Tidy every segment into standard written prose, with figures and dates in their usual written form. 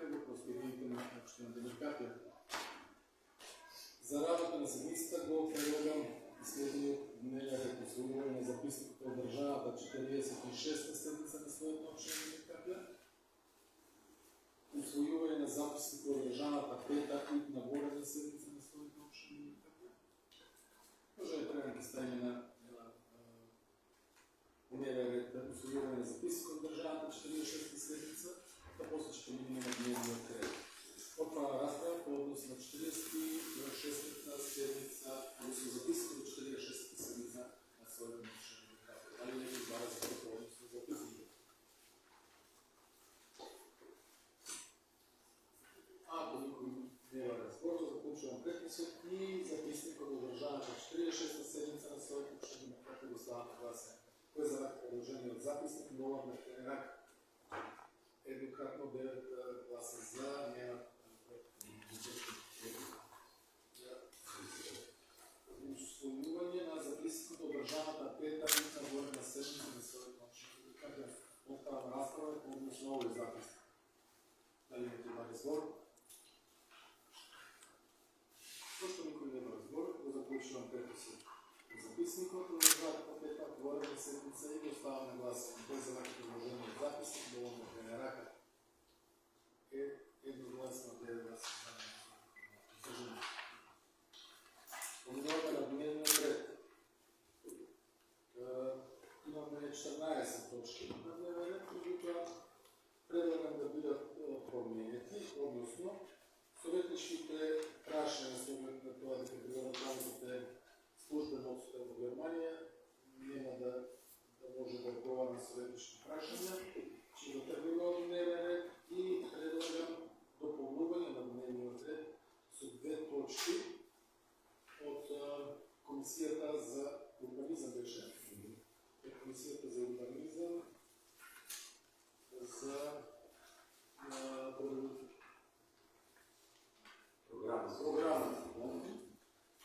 Демеркапия, проспедиите на община Демеркапия. За работа на седмицата го предлагам следния от дневния ред усвоюване на записаното от държавата 46-та седмица на своята община Демеркапия, усвоюване на записите от държавата 5-та и нагорена седмица на своята община Демеркапия. Може да трябва да стане на дневния ред усвоюване на записите от държавата 46-та седмица, а после ще минем на дневния ред. Отправна разправа по odnos на 46-та седмица, ако се записате до 46-та седмица на своята община Демеркапия. Дали не ви бара за това по odnos на записите? Ако никой не е разбор, започвам преписът и записника до държавата 46-та седмица на своята община Демеркапия го става на гласен. Кой за предложение от записник, нова на Кенерак еднократно 9 гласа за, няма усвоюване на записаното от държавата 5-та и нагорена седмица на своята община Демеркапия. Отправна разправа по odnos нови записник. Дали не има разбор? Защо никой не има разбор, го започвам преписът. Записникът от държавата 5-та нагорена седмица и го остава на гласа. Кой за предложение от записник, долу на Кенерака едногласно 9 гласа за. Подобаваме на дневния ред. Имаме 14 точки на дневния ред, които предлагам да бъдат променети, odnosno съветничките прашения с оглед на това дека прилагаме службен отстъп в Германия няма да може да отговаря на съветнички прашения, че да тръгваме от дневния ред и предлагам допълнуване на дневния ред с две точки от Комисията за урбанизъм беше. Комисията за урбанизъм за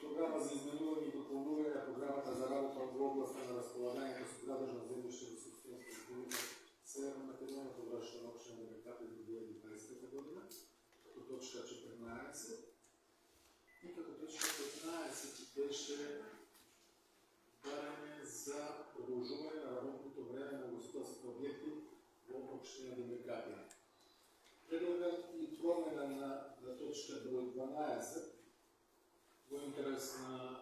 програма за изменуване и допълнуване на програмата за работа в областта на разполаганието с градъжно землище в собственост на Република Северна Македония, подвръща на община Демеркапия до 2020 година, като точка 14. И като точка 15 беше даране за продължуване на работното време на гостоприемните обекти в община Демеркапия. Предлагам и промена на точка брой 12 в интерес на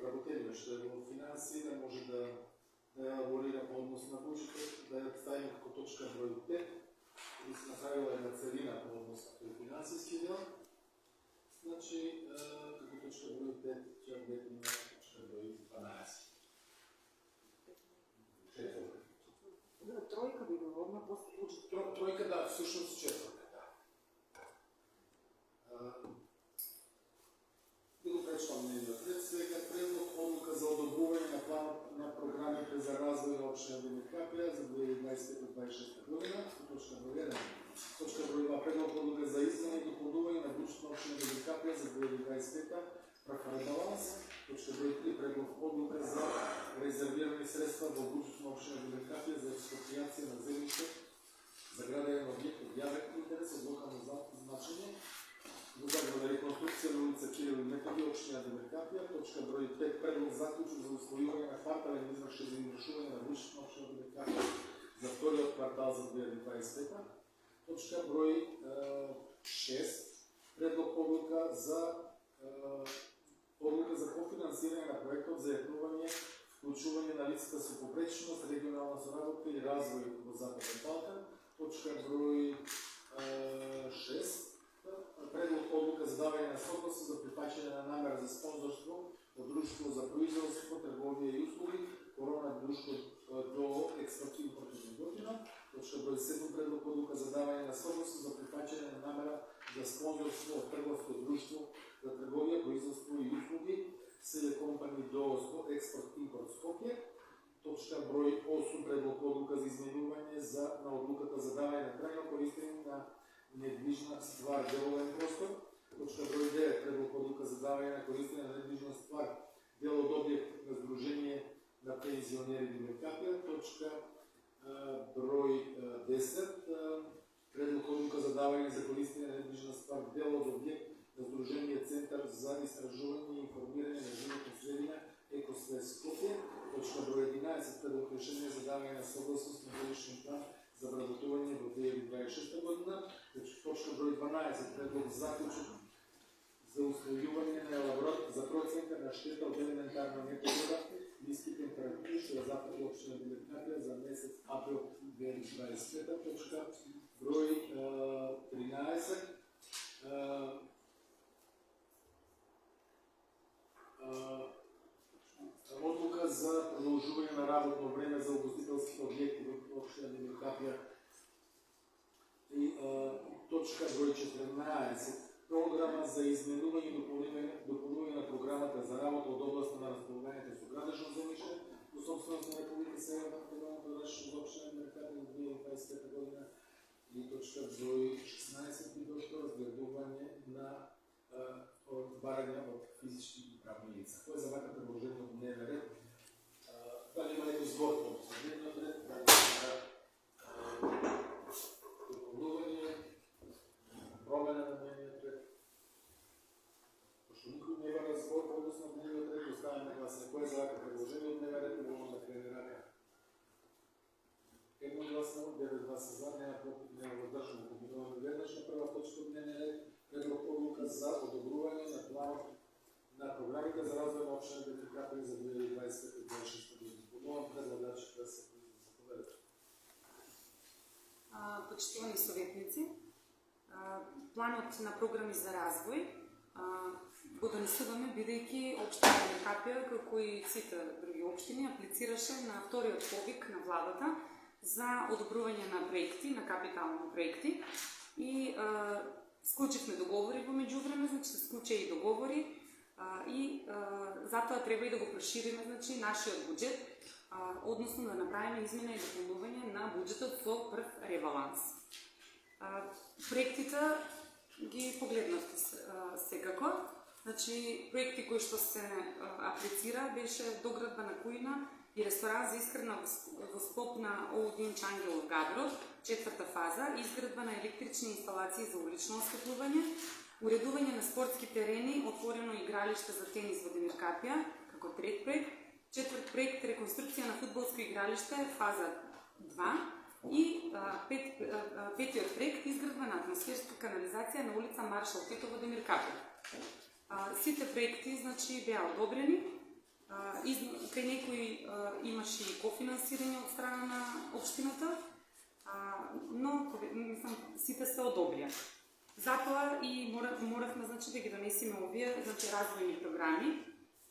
работението в финанси, да може да елаборира по odnos на бюджета, да я ставим като точка брой 5, и се направила една целина по odnos на финансовия дел. Значи, като точка брой 5, тя бъде на точка брой 12. Тройка би говорна, после бюджет. Тройка, да, всъщност четвърка, да. Да го пречвам дневния ред. Сега предлог одлука за одобруване на плана на програмите за развой на община Демеркапия за 2025-2026 година. Точка брой 1. Точка брой 2. Предлог одлука за издане и допълнуване на бюджет на община Демеркапия за 2025 преферен баланс. Точка брой 3. Предлог одлука за резервирани средства в бюджет на община Демеркапия за експроприация на землище за граден обект от явен интерес от локално значение. Добавяме реконструкция на улица Кирил и Методи, община Демеркапия. Точка брой 5. Предлог заключен за усвоюване на квартален извършен за извършуване на бюджет на община Демеркапия за вторият квартал за 2025. Точка брой 6. Предлог одлука за кофинансиране на проектът за етнуване, включване на лицата с попречност, регионална работа и развой в Западен Балкан. Точка брой 6. Предлог одлука за даване на съгласие за припачване на намер за спонсорство от дружество за производство, търговия и услуги, корона дружко до експортивно година. Точка брой 7. Предлог одлука за даване на съгласие за припачване на намера за спонсорство от търговско дружество за търговия, производство и услуги, Селе компани до експорт-импорт Скопие. Точка брой 8. Предлог одлука за изменуване на одлуката за даване на трайно користене на недвижна ствар деловен простор. Точка брой 9. Предлог одлука за даване на користене на недвижна ствар дело от обект на Сдружение на пензионери Демеркапия. Точка брой 10. Точка број 11, предлог решение за давање на согласност на годишен план за вработување во 2026 година. Точка број 12, предлог заклучок за условјување на елаборат за проценка на штета од елементарна непогода ниски температури што ја зафати општина Велика Търнова за месец април 2025. Точка број 13, одлука за продолжување на работно време за угостителските објекти во општина Велика Търнова. И точка број 14, програма за изменување и дополнување на програмата за работа од областа на располагањето со градежно земјиште во собственост на Република Северна Македонија во Рашно за општина Велика Търнава во 2025 година. И точка број 16 би дошло разгледување на барања од физички и правни лица. Кој е за вака предложение од дневен ред? Дали има некој збор по дневниот ред? Дали има дополнување, промена на дневниот ред? Пошто никој не бара збор по однос на дневниот ред, оставаме на гласање. Кој е за вака предложение од дневен ред? Можам да крене рака. Едногласно, 9 гласа за, нема против, нема воздржано. Комбинуваме веднаш на прва точка од дневниот ред. Предлог одлука за одобрување на планот на програмите за развој на општина Велика Търнова за 2025-2026 година. Помолам предлагачите да се заповедат. Почитувани советници, планот на програми за развој го донесуваме бидејќи општина Велика Търнова, како и сите други општини, аплицираше на вториот повик на владата за одобрување на проекти, на капитални проекти и склучивме договори во меѓувреме, значи се склучи и договори и затоа треба и да го прошириме, значи нашиот буџет, односно да направиме измена и дополнување на буџетот со прв ребаланс. Проектите ги погледнавте секако. Значи проекти кои што се аплицира беше доградба на кујна и ресторан за исхрана во склоп на Олдин Чангелов Габров, четврта фаза, изградба на електрични инсталации за улично осветлување, уредување на спортски терени, отворено игралиште за тенис во Демир Капија, како трет проект, четврт проект реконструкција на фудбалско игралиште, фаза 2 и петиот проект изградба на атмосферска канализација на улица Маршал Тито во Демир Капија. Сите проекти, значи, беа одобрени. Кај некои имаше и кофинансирање од страна на општината, но сите се одобрија. Затоа и моравме, значи, да ги донесеме овие, значи, развојни програми,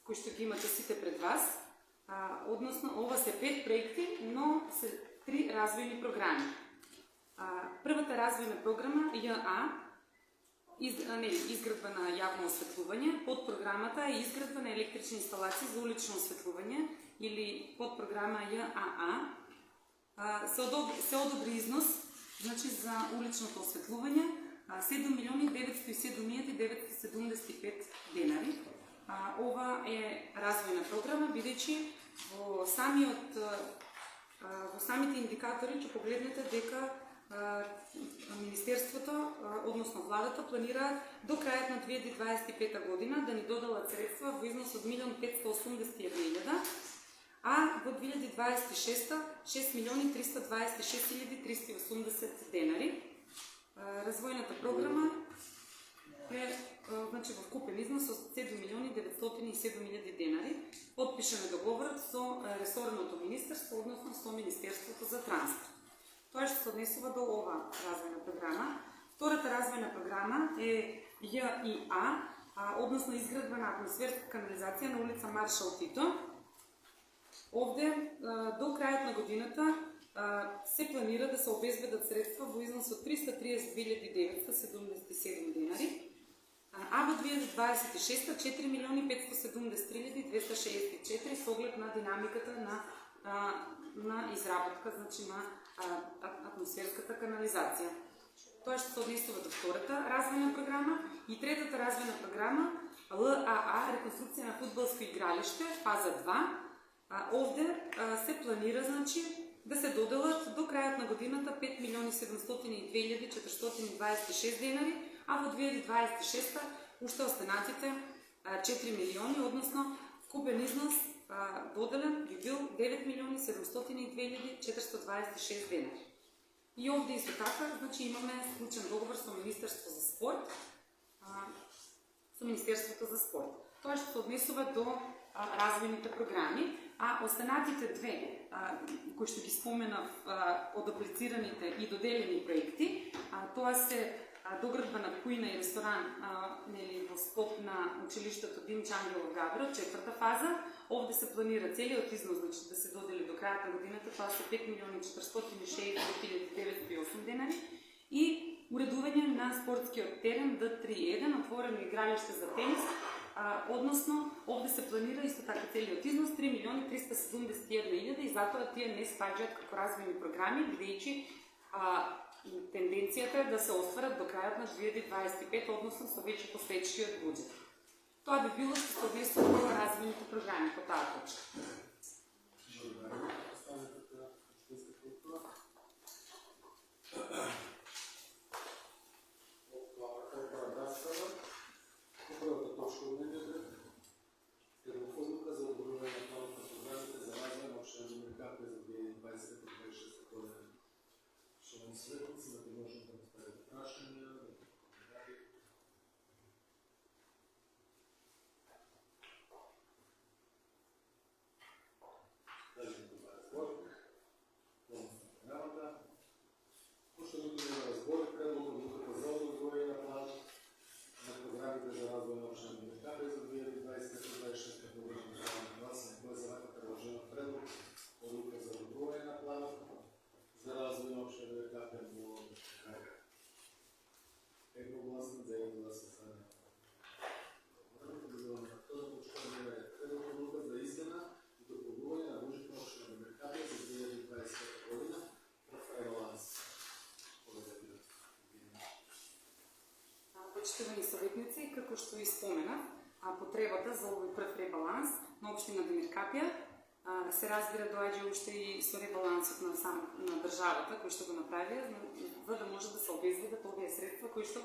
кои што ги имате сите пред вас. Односно, ова се 5 проекти, но се 3 развојни програми. Првата развојна програма, ЈА, изградба на јавно осветлување, под програмата е изградба на електрични инсталации за улично осветлување или под програма ЈАА. Се одобри износ, значи, за уличното осветлување 7.907.975 денари. Ова е развојна програма, бидејќи во самите индикатори ќе погледнете дека Министерството, односно владата, планира до крајот на 2025 година да ни додадат средства во износ од 1.581.000, а во 2026 6.326.380 денари. Развојната програма е, значи, во вкупен износ од 7.907.000 денари. Подпишеме договорот со ресорното министерство, односно со Министерството за транспорт. Тоа што се однесува до ова развојна програма. Втората развојна програма е ЈИА, односно изградба на атмосферска канализација на улица Маршал Тито. Овде до крајот на годината се планира да се обезбедат средства во износ од 332.977 денари, а во 2026 4.573.264 со оглед на динамиката на изработка, значи, на атмосферската канализација. Тоа што се однесува до втората развојна програма и третата развојна програма ЛАА, реконструкција на фудбалско игралиште, фаза 2. Овде се планира, значи, да се доделат до крајот на годината 5.702.426 денари, а во 2026 уште останатите 4 милиони, односно вкупен износ доделен би бил 9.702.426 денари. И овде исто така, значи имаме склучен договор со Министерството за спорт, Тоа што се однесува до развојните програми, а останатите две, кои што ги споменав од аплицираните и доделени проекти, тоа се доградба на кујна и ресторан во склоп на училиштето Димчо Ангелов Габро, 4-та фаза. Овде се планира целиот износ да се додели до крајот на годината, тоа се 5.463.908 денари и уредување на спортскиот терен Д3-1, отворено игралиште за тенис, односно овде се планира исто така целиот износ 3.371.000 и затоа тие не спаѓаат како развојни програми, бидејќи тенденцијата е да се остварат до крајот на 2025, односно со веќе постоечкиот буџет. Тоа би било што се однесува до развојните програми по таа точка. Првата точка од дневниот ред е одлука за одобрување на планот на програмите за развој на општина Домиркапија за 2025-2026 година. Шановни светници, имате можност да поставите прашања, да коментари. Дажем до разбор. Полност на програмата. Пошто никој не разбори предлог одлуката за одобрување на план на програмите за развој на општина Домиркапија за 2025-2026 година. Кој е за вака предложен предлог одлука за одобрување на планот за развој на општина Домиркапија во крај. Едногласно за едногласно стане. Продолжуваме на втора точка на дневниот ред. Предлог одлука за измена и дополнување на буџетот на општина Домиркапија за 2025 година прв ребаланс. Почитувани советници, како што ви споменав, потребата за овој прв ребаланс на општина Домиркапија се разбира доаѓа уште и со ребалансот на државата кој што го направи, за да може да се обезбедат овие средства кои што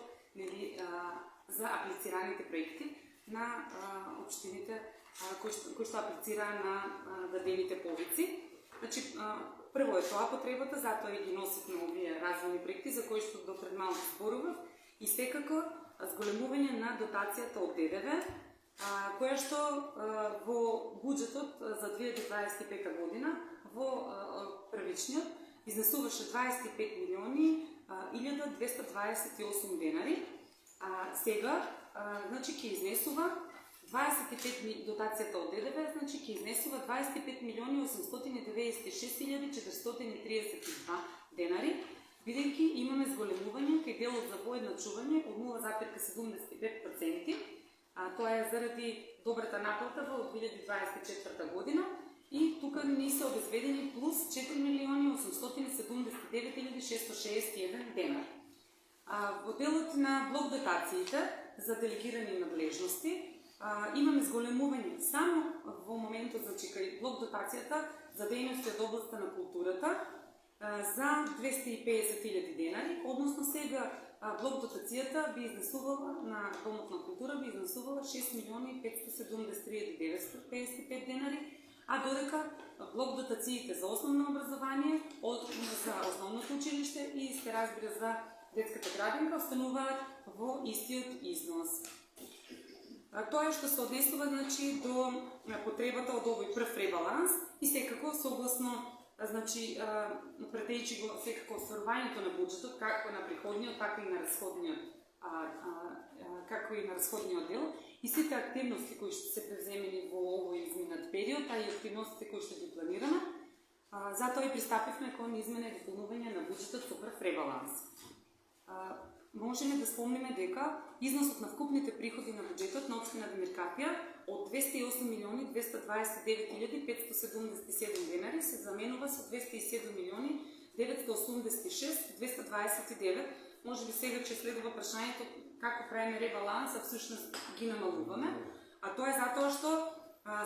за аплицираните проекти на општините кои што аплицираа на дадените повици. Значи, прво е тоа потребата, затоа и ги носивме овие развојни проекти за кои што до пред малку зборував, и секако зголемување на дотацијата од ДДВ, која што во буџетот за 2025 година во првичниот изнесуваше 25.100.228 денари, сега значи ќе изнесува 25 дотацијата од ДДВ, значи ќе изнесува 25.896.432 денари, бидејќи имаме зголемување кај делот за поедначување од 0,75%. Тоа е заради добрата наплата во 2024 година и тука ни се обезбедени плюс 4.879.661 денар. Во делот на блок дотациите за делегирани надлежности имаме зголемување само во моментот за кај блок дотацијата за дејности од областта на културата за 250.000 денари, односно сега блок дотацијата би изнесувала на Домот на култура би изнесувала 6.573.955 денари, а додека блок дотациите за основно образование, за основното училиште и се разбира за детската градинка остануваат во истиот износ. Тоа е што се однесува значи до потребата од овој прв ребаланс и секако согласно значи претејчи го секако остварувањето на буџетот како на приходниот, така и на расходниот дел и сите активности кои што се превземени во овој изминат период, а и активностите кои што ги планираме, затоа и пристапивме кон измена и дополнување на буџетот со прв ребаланс. Можеме да спомниме дека износот на вкупните приходи на буџетот на општина Домиркапија од 208.229.577 денари се заменува со 207.986.229. Може би сега че следува прашањето како правиме ребаланс, а всушност ги намалуваме, а тоа е затоа што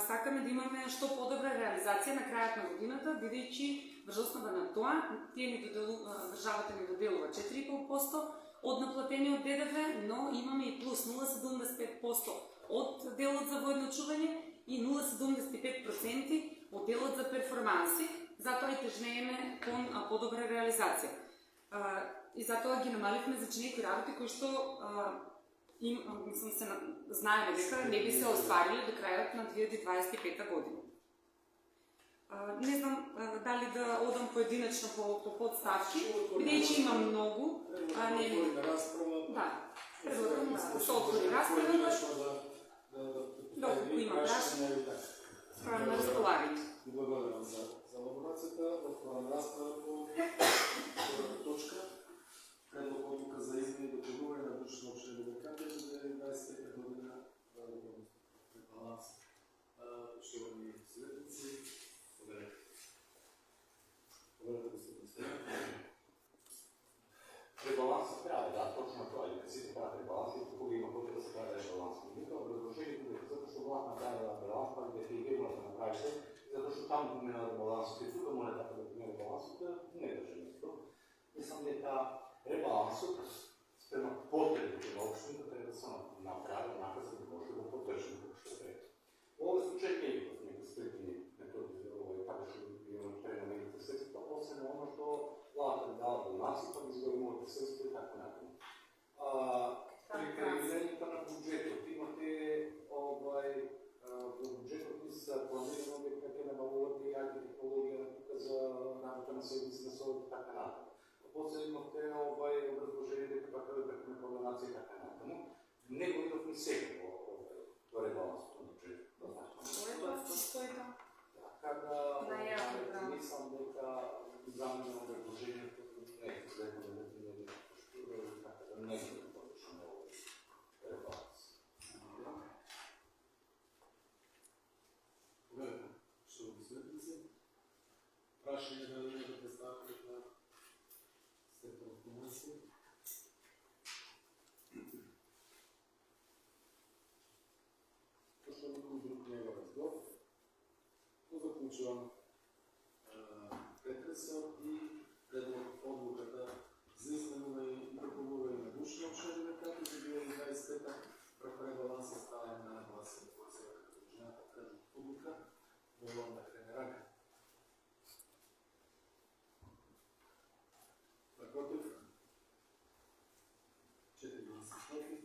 сакаме да имаме што подобра реализација на крајот на годината, бидејќи врз основа на тоа државата ни доделува 4,5% од наплатениот ДДВ, но имаме и плюс 0,75% од делот за воедночување и 0,75% од делот за перформанси, затоа и тежнееме кон подобра реализација. И затоа ги намаливме за некои работи кои што знаеме дека не би се оствариле до крајот на 2025 година. Не знам дали да одам поединечно по подставки, бидејќи има многу, предлагам да се отвори расправа, доколку има прашања, справам на располагање. Благодарам за елаборацијата. Отворам расправа по точка. Предлог одлука за измени и допълнување на бюджетно општение ДКП за 2025 година за ребаланс. Поштовани съветници, поверете. Поверете, господин Стоянов. Ребалансът трябва, да, точно това. И сите правят ребаланс, и тук има който да се прави ребаланс. Нека предложението е, защото власт направи ребаланс, пак да е гирно да направите, защото там помена ребалансът и тук може да помена ребалансът, не държа нищо. Мислам дека ребалансът спрема потребите на общината трябва да се направи однака, за да може да го поддържаме како што треба. Во овој случај не е в некои скрипни методи за така што имаме пренамените средства, освен оно што владата дава донации, па изгоримувате средства и така натаму. При прегледането на бюджетот имате во бюджетот се планирано дека ќе намалувате и IT технологија за работа на седмици на совет и така натаму. После имате образложение дека пак да прекаме координација и така натаму. Не го идовме сега во ребалансот на бюджетот. Така да мислам дека замена на предложението не е следно да не поштува, така да не е подошно на овој ребаланс. Поверете, што го светници. Прашање да имате представителите на сектор финанси. Пошто никој друг не го разговор, то заклучувам претресот и предлог одлуката за изменување и допълнување на бюджетно општение како за 2025 прав ребаланс е ставен на гласен кој се предложената предлог одлука во на Кремерага. Против? 4 гласа против.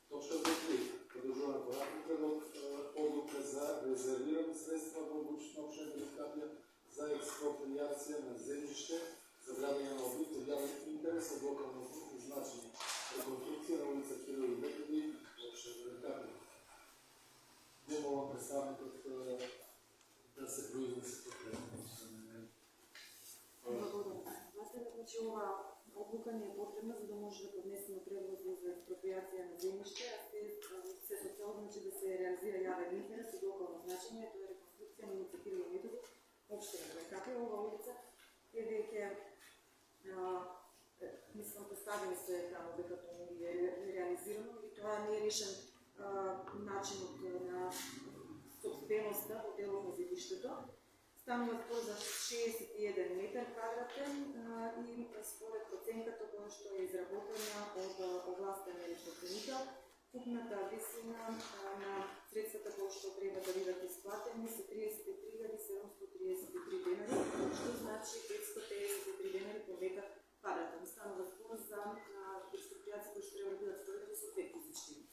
Точка 2.3. Продължаваме поратен предлог одлука за резервирани средства во бюджетно општение ДКП за експроприација на земјиште за градење на објект од јавен интерес од локално значење. Реконструкција на улица Кирил и Методи во општение ДКП. Не молам представникот да се произнесе по Благодаря. Значи, ова одлука не е потребна, за да може да поднесеме предлози за експроприација на земјиште, а се со цел да се реализира јавен интерес од локално значење, тоа е реконструкција на улица Кирил и Методи, општина ДКП. Ова улица е веќе мислам представени се таму дека тоа не е реализирано и тоа не е решен начинот на собственоста во делот на земјиштето. Станува збор за 61 метар квадратен и според проценката која што е изработена од овластен електроценител, купната висина на средствата кои што треба да бидат исплатени се 33.733 денари, што значи 553 денари по метар квадратен. Станува збор за експроприација кои што треба да бидат спроведени со 2 физички лица.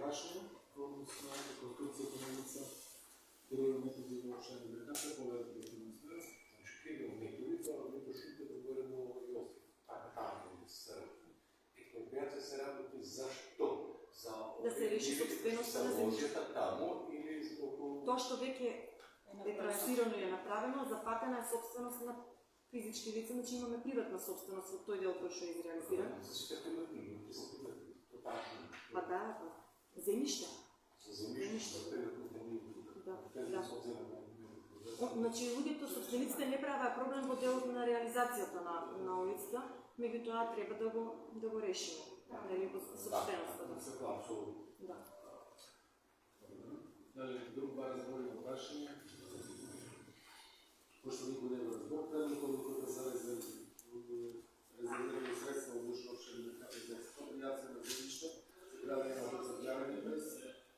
Прашање, односно реконструкцијата на улица Кирил и Методи во општение ДКП, поверете господин Стојанов. Значи, Кирил и Методи, тоа не шутите да говорим о Јосиф. Така се работи. Експроприација се работи зашто? Да се реши собственоста на земјиште. Таму или околу... Тоа што веќе е трасирано и е направено, запатена е собственост на физички лица, значи имаме приватна собственост во тој дел кој што е изреализиран. Па да, земјиште. Значи, луѓето, собствениците не правеа проблем во делот на реализацијата на улицата, меѓутоа треба да го решиме. Нели во собственоста. Да. Дали друг бар разбори на прашање? Пошто никој не го разбор, предлог одлука за резервирани средства од душно општина за експроприација на земјиште, градење на забранени без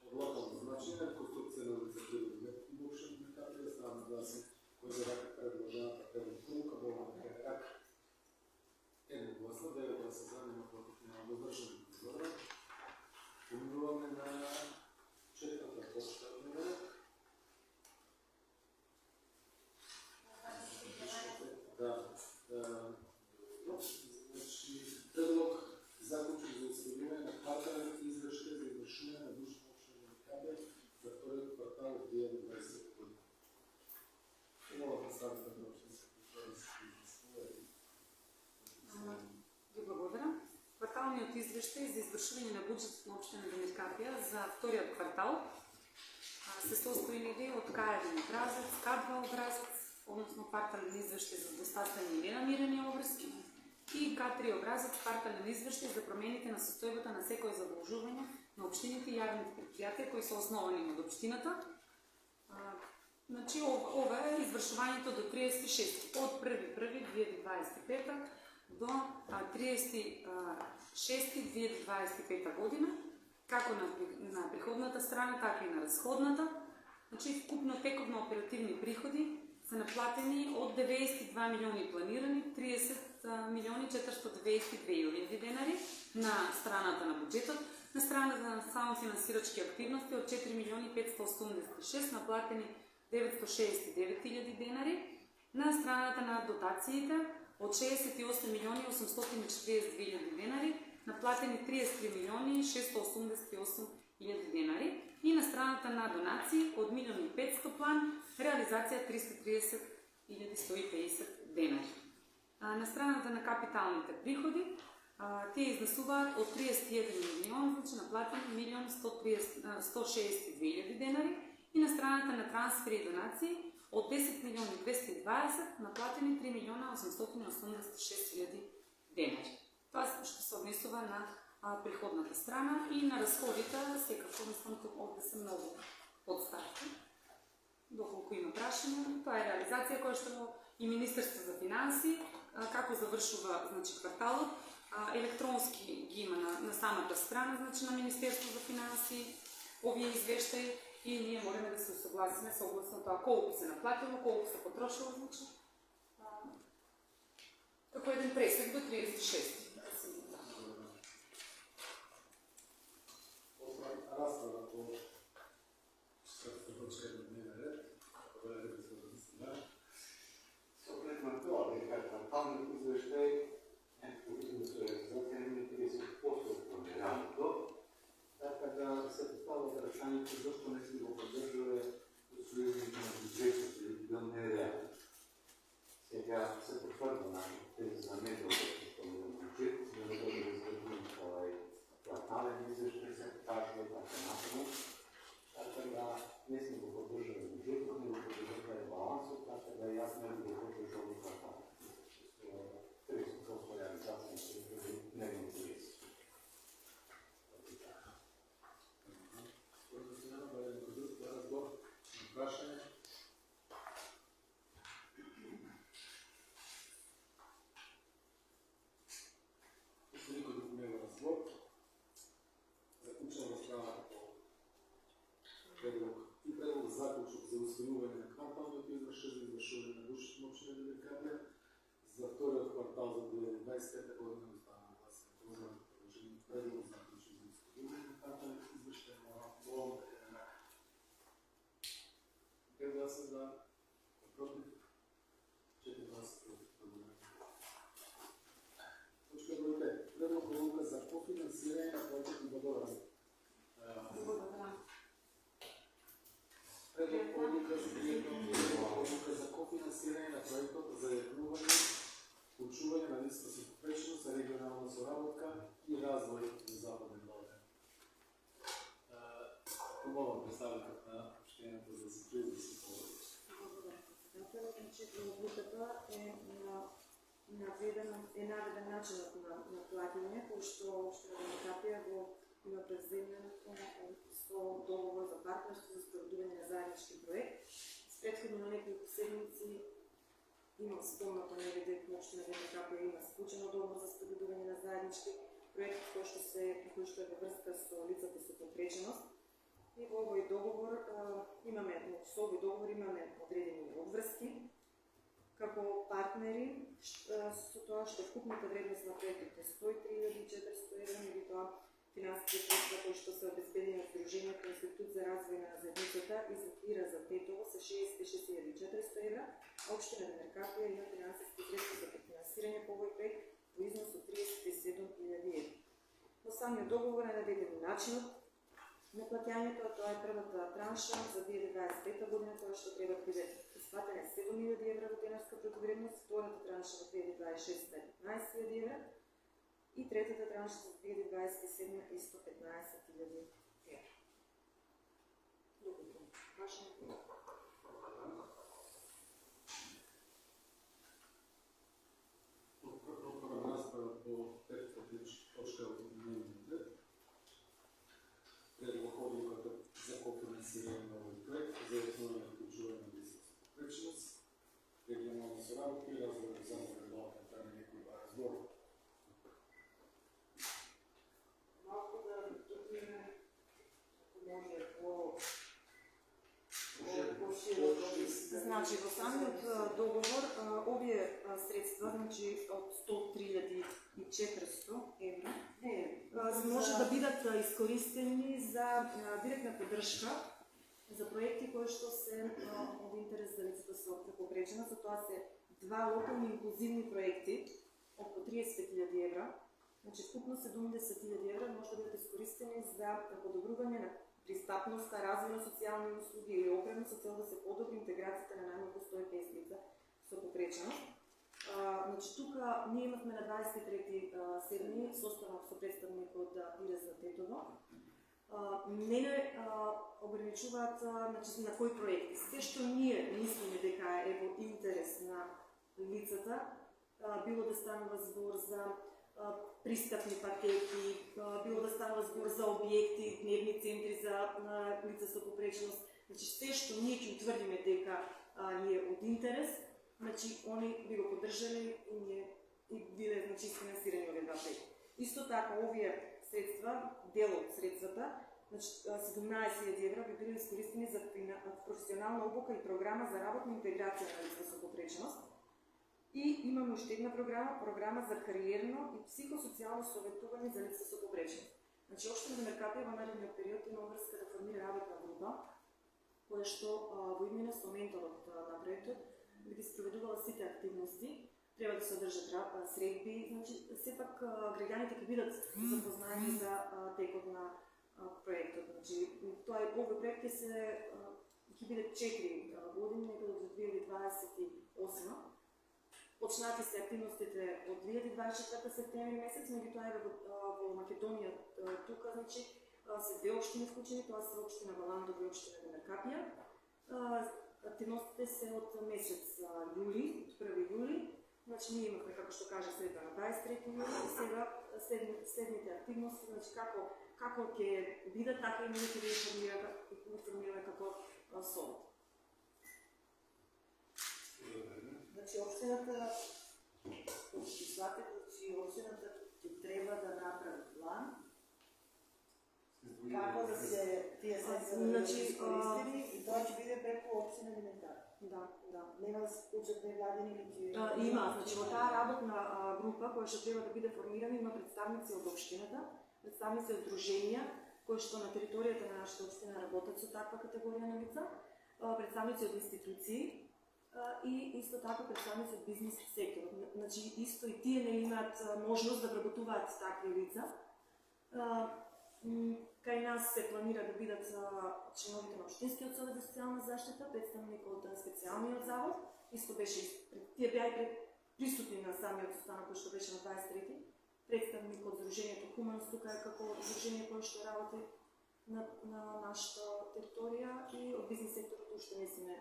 од локално значење, реконструкција на административни методи во општина Капија, ставна гласи кој за рака предложената предлог одлука во рак едногласно, 9 гласа за, нема против, нема воздържани. Добро. Поминуваме на четврта точка од дневниот ред. Значи, предлог заклучок за освојување на квартален извештај за извршување на душно општина Капија за вториот квартал од 2020 година. Моля представител на општинска Ви благодарам. Кварталниот извештај за извршување на буџетот на општина Капија за вториот квартал се состои од К1 образец, К2 образец, односно квартален извештај за достатни и ненамирени обврски и К3 образец, квартален извештај за промените на состојбата на секој задолжување на општините и јавните предпријатија кои се основани од општината. Значи, ова е извршувањето до 36 од 1.1.2025 до 30.6.2025 година, како на приходната страна, така и на расходната. Значи, вкупно тековно оперативни приходи се наплатени од 92 милиони планирани, 30 милиони 492 денари на страната на буџетот, на страната на самофинансирачки активности од 4 милиони 586 наплатени 969 денари, на страната на дотациите од 68 милиони 842 денари наплатени 33 милиони 688 денари и на страната на донации од 1 500 план реализација 330 150 денари. На страната на капиталните приходи тие изнесуваат од 31 милион, значи наплатени 1 162 денари и на страната на трансфери и донации од 10 милиони 220 наплатени 3 милиона 886 денари. Тоа што се однесува на приходната страна и на расходите, секако мислам овде се многу подставки. Доколку има прашање, тоа е реализација која што и Министерство за финанси, како завршува значи кварталот, електронски ги има на самата страна, значи на Министерство за финанси, овие извештаи и ние мореме да се согласиме согласно тоа колку се наплатило, колку се потрошило, значи како еден пресек до 36. Расправа по четврта точка од дневниот ред. Тоа е резултатот. Согледно на тоа, дека кварталниот извештај е заценени 30% од планираното, така да се поставува прашањето зашто не се го поддржува усвојувањето на буџетот или бил нереален. Сега се потврдува на тези заметови што на буџет, за да бъде изготвен овај квартален извештај се кажува така напред, така да не сме го поддржали буџетот, не го поддржали балансот, така да јасно е да го поддржали кварталот. 30% реализација не е интерес. Прашање? Ако никој друг не го разбор, заклучена расправата по предлог заклучок за усвојување на кварталниот извештај за извршување на буџетот на општина Капија за вториот квартал за 2025 година остана гласен. Познат предложение предлог заклучок за усвојување на кварталниот извештај на новата ЕНАК. Пет гласа за, против, 4 гласа против. Точка број 5. Предлог одлука за кофинансирање на проектот Водораз. Предлог одлука за кофинансирање на проектот за јавнување, вклучување на листа со попречност за регионална соработка и развој на Западен Балкан. Помолам представител на општината да се чуе да се повеќе. Значи, одлуката е наведен начинот на платење, кој што општина Капија го има преземено со договор за партнерство за спроведување на заеднички проект. Претходно на неколку седмици имам спомнато негде општина ВТК има склучено договор за спроведување на заеднички проекти кој што е во врска со лицата со попреченост. И во овој договор со овој договор имаме одредени обврски како партнери, со тоа што вкупната вредност на проектите е 103.400 евра, меѓутоа финансиските средства кои што се обезбедени од Сдруженијето Институт за развој на заедницата и за Тетово се 66.400 евра, а општина Демеркапија има финансиски средства за финансирање по овој проект во износ од 37.000 евра. Во самиот договор е наведен начинот на плаќањето, тоа е првата транша за 2025 година, која што треба да биде исплатена 7.000 евра во денарска противредност, втората транша во 2026 е 15.000 евра и третата транша за 2027 е 115.000 евра. Добро, прашање? Отворам расправа по третата точка од дневниот ред. Предлог одлуката за кофинансирање на овој проект за основно вклучување на бизнес попреченост, регионална соработка и развој за регионална тема некој разбор. Малку да добиеме, ако може, по широко. Значи, во самиот договор, овие средства, значи од 103.400 евра, може да бидат искористени за директна поддршка за проекти кои што се од интерес за лицата со попреченост, за тоа се два локални инклузивни проекти околу 35.000 евра. Значи, вкупно 70.000 евра може да бидат искористени за подобрување на пристапноста, развој на социјални услуги или опрема со цел да се подобри интеграцијата на најмалку 150 лица со попреченост. Значи, тука ние имавме на 23 седми состанок со представник од ИРЗ Тетово. Не ограничуваат значи, на кои проекти. Се што ние мислиме дека е во интерес на лицата, било да станува збор за пристапни пакети, било да станува збор за објекти, дневни центри за лица со попреченост. Значи, се што ние ќе утврдиме дека ни е од интерес, значи, они би го поддржале и биле значи, финансирани овие два проекти. Исто така, овие средства, дел од средствата, значи 17.000 евра би били искористени за професионална обука и програма за работна интеграција на лица со попреченост. И имаме уште една програма за кариерно и психосоцијално советување за лица со попреченост. Значи, општина Демеркапија во наредниот период има врска да формира работна група, која што во имена со менторот на проектот би ги спроведувала сите активности, треба да се одржат средби, значи, сепак граѓаните ќе бидат запознаени за текот на проектот. Значи, овој проект ќе биде 4 години, некаде до 2028. Почнати се активностите од 2024 септември месец, меѓутоа во Македонија тука, значи, се две општини вклучени, тоа се општина Валандово и општина Демеркапија. Активностите се од месец јули, од 1 јули. Значи, ние имавме, како што кажа, средба на 23 јули и сега следните активности, значи, како ќе бидат, така и ние ќе ги информираме како совет. Значи, општината, ќе сватите, че општината ќе треба да направи план, како да се тие средства да бидат искористени и тоа ќе биде преку општина Демеркапија. Да. Нема да се вклучат невладени или ќе... Има, значи во таа работна група која што треба да биде формирана има представници од општината, представници од друженија кои што на територијата на нашата општина работат со таква категорија на лица, представници од институции и исто така представници од бизнес сектор. Значи исто и тие не имаат можност да вработуваат такви лица. Кај нас се планира да бидат членовите на Општинскиот совет за социјална заштита, представник од специјалниот завод, исто беше, тие беа присутни на самиот состанок кој што беше на 23-ти, представник од Сдруженијето Хуманност, тука е како сдружение кое што работи на нашата територија и од бизнес секторот уште не сме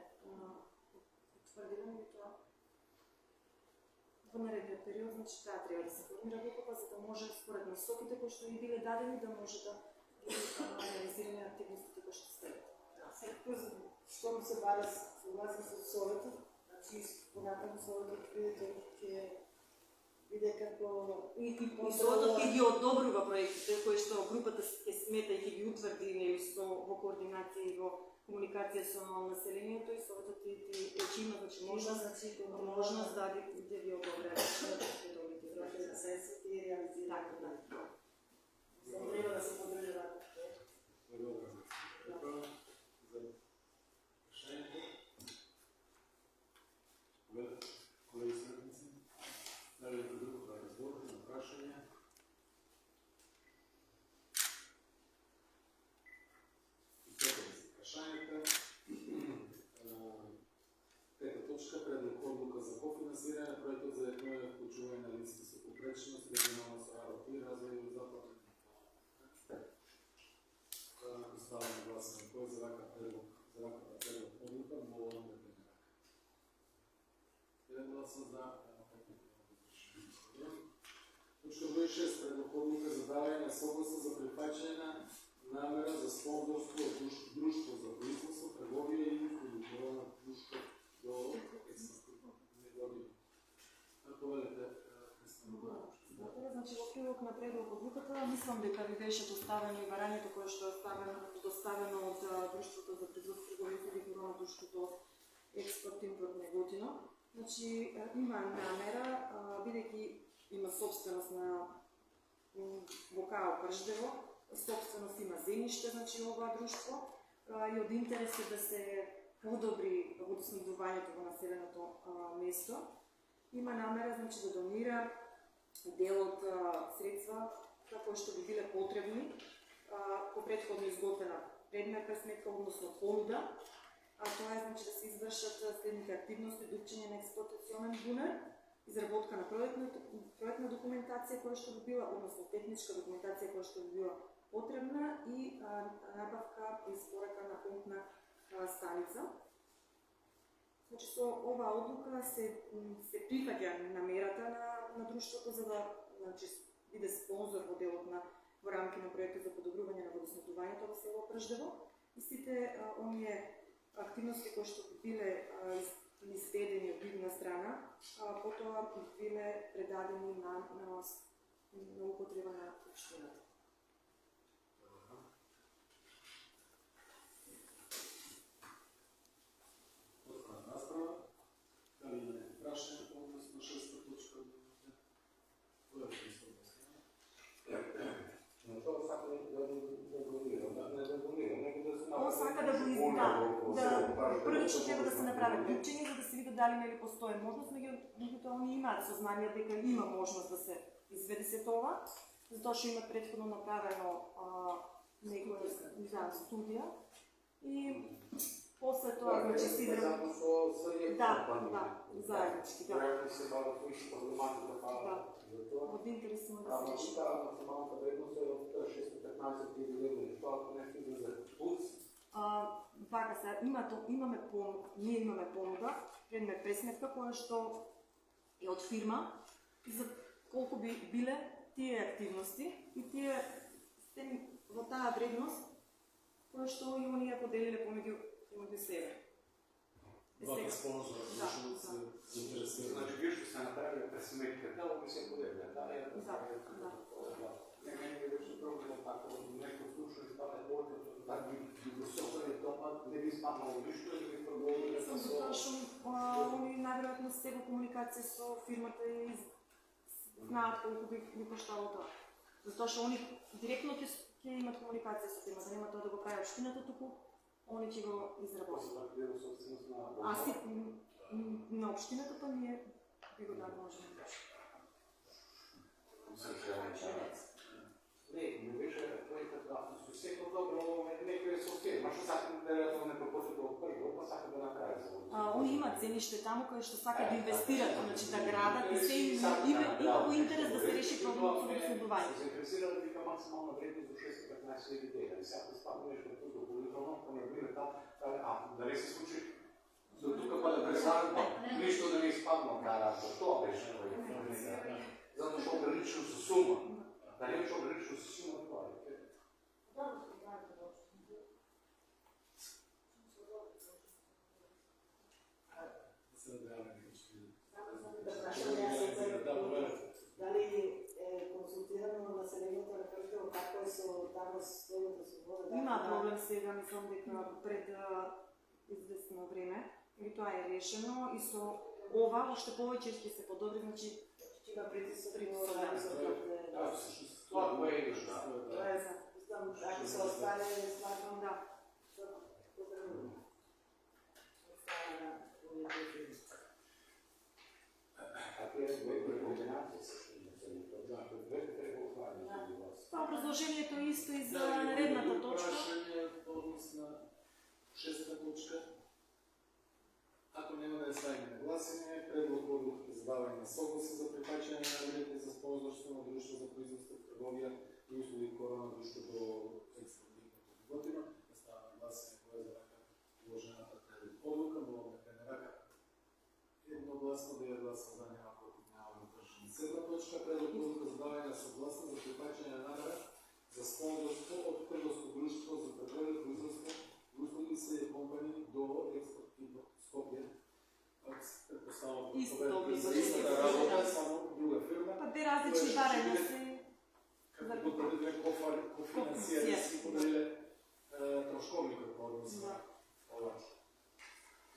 утврдени, тоа во наредниот период, значи таа треба да се формира група, за да може според насоките кои што ни биле дадени да може да реализираме активностите кои што следат. Сега, што ми се бара согласно со советот, Значи, понатаму со одите ќе биде како и Сото ќе ги одобрува проектите кои што групата ќе смета и ќе ги утврди нели со во координација и во комуникација со населението и сото ти ќе има значи можност да ги одобрува да се и реализира. така. Само треба да се подржи работа. Добро. За решението. Колеги средници, дали друго да разговор, на прашање? Изтекаме се прашањата. Трета точка, предлог одлука за кофинансирање проектот за еднојно вклучување на лица со попречност, регионална соработа и развој во западен. Ставаме гласуване кој за рака предлог одлука, молам да приме рака. Еден глас за, Точка број 6, предлог одлука за давање на согласие за прифаќање на намера за спонзорство од друштво за производство, трговија и кредитора на друштво до експортно година. Како велите, Значи, во прилог на предлог одлуката, мислам дека ви беше доставено и барањето кое што е доставено од Друштвото за производство, трговија и кредитора на друштвото експорт импорт Неготино. Значи, има намера, бидејќи има собственост на ВКАО Крждево, собственост има земјиште, значи ова друштво, и од интерес е да се подобри водоснабдувањето во населеното место. Има намера, значи, да донира дел од средства кои што би биле потребни по претходно изготвена предметна сметка, односно понуда. Тоа е значи да се извршат следните активности: дупчење на експлоатационен бунар, изработка на проектна документација која што би била, односно техничка документација која што би била потребна и набавка и испорака на помпна станица. Значи, со оваа одлука се прифаќа намерата на друштвото за да биде спонзор во делот во рамки на проектот за подобрување на водоснабдувањето во село Крждево. И сите оние активности кои што биле изведени од нивна страна, потоа биле предадени на употреба на општината. Он сака да го изда. Првично треба да се направи дупчење за да се види дали нели постои можност, меѓутоа они имаат сознание дека има можност да се изведе се тоа, затоа што има претходно направено некоја студија и после тоа значи се изработи. Да, заеднички, да. Од интерес има да се реши. Максималната вредност е од 615 000 што нешто за пулс. Вака се, ние имаме понуда, предме пресметка која што е од фирма за колку би биле тие активности и тие во таа вредност која што и оние поделиле помеѓу себе. Двата спонзора, кои се заинтересирани. Значи, вие што се направиле пресметката, ови се поделиле, да? Не, мене беше проблем така, некој слушали стане повеќе, така ги го сопали тоа, не би спаднало ништо, не би проговориле со... Затоа што они најверојатно се во комуникација со фирмата и знаат колку би коштало тоа. Затоа што они директно ќе имат комуникација со фирмата, нема тоа да го прави општината, туку они ќе го изработат. На општината па ние би го дали можеме. Не беше проектот да секој добро некој софтвер, што сакам да не пропочнат од прво, па сакам да накрај. Они имаат земјиште таму кои што сакаат да инвестират, значи да градат и се има во интерес да се реши проблемот со водоснабдувањето. Се интересира да вика максимална вредност до 615 000 евра. Сега спадна нешто тука допълнително, па не биде да не се случи до тука па да представим ништо да не испадна таа работа. Тоа беше затоа што ограничено со сума. Да не беше ограничено со сума тоа. Сега нема проблем сега, мислам дека пред известно време, и тоа е решено и со ова уште повеќе ќе се подобри, значи Ќе има притисок Притисок, во да. работата. Да, всъщност. Това кое е неща? Тоа е за. Мислам, ако се остане, сматрам да. потребно. Остане на овие две. А те две комбинации се да, двете треба оставим за вас. Тоа образложението е исто и за наредната точка. Прашање по однос на шеста точка. Ако нема да ја ставиме на гласење, предлог одлука за давање на согласие за прифаќање на наредите за спонзорство на друштво за производство, трговија и услуги корона друштво до експортивната година. Да става на гласење која е за рака вложената одлука, но не рака едногласно да ја гласа за нема против няма водржани. Седма точка, предлог одлука за давање на согласност за прифаќање на намера за спонзорство од Трговско друштво за трговија, производство и услуги се компании до експортивно Скопје. Предпоставам за истата работа, само друга фирма. Па две различни барања се Како потврдиле кофинансирање си поделиле трошковникот по однос на ова.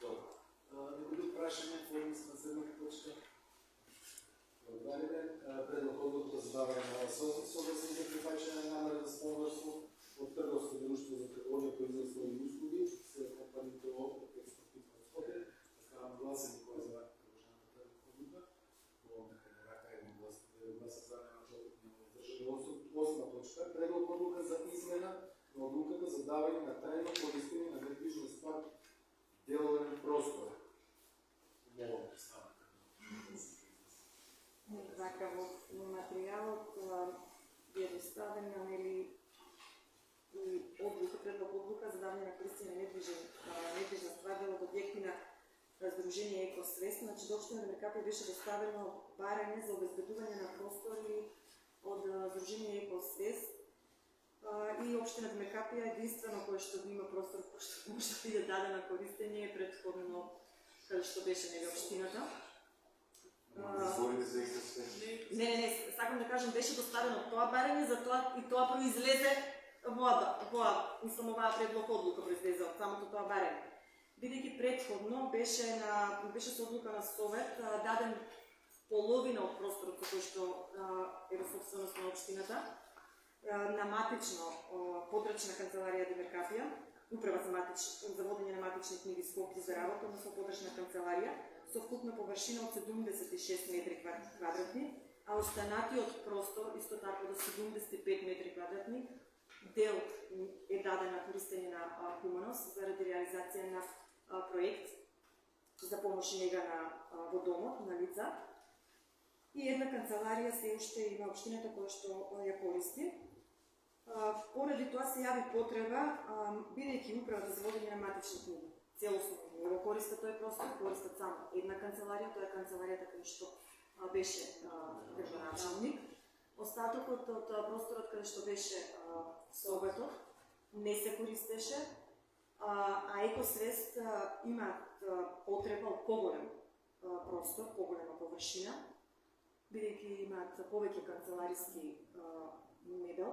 Добро. Некој друг прашање по однос на седмата точка? Благодариме. Предлог одлука за давање на согласие за прифаќање на намера за спонзорство од Трговско друштво за трговија, производство и услуги се компаниите од експортивно Скопје. Ставам гласен кој е за предложената одлука. Во рака едногласно да гласа за нема против нема водржани. Осма точка. Предлог одлука за измена на одлуката за давање на трајно користење на недвижна ствар деловен простор. Мога да става. Така, во материјалот е доставена нели и одлука, предлог одлука за давање на користење на недвижна ствар дел од објекти на Сдружение Екосвест. Значи, до општина Демеркапија беше доставено барање за обезбедување на простори од Сдружение Екосвест и општина Демеркапија единствено кој што има простор кој што може да биде даден на користење е предходно каде што беше нели општината. Не, сакам да кажам, беше доставено тоа барање, за тоа и тоа произлезе оваа предлог одлука произлезе од самото тоа барање. Бидејќи предходно беше со одлука на Совет даден половина од просторот кој што е во собственост на општината на матично подрачна канцеларија Демеркапија, управа за водење на матични книги Скопје за работа, односно подрачна канцеларија, со вкупна површина од 76 метри квадратни, а останатиот простор исто така до 75 метри квадратни дел е даден на користење на Хуманос заради реализација на проект за помош и нега во домот на лица. И една канцеларија се уште има општината која што ја користи. Поради тоа се јави потреба, бидејќи управата за водење на матични книги целосно не го користат тој простор, користат само една канцеларија, тоа е канцеларијата каде што беше градоначалник. Остатокот од просторот каде што беше Советот не се користеше, а Екосвест имаат потреба од поголем простор, поголема површина, бидејќи имаат повеќе канцелариски мебел.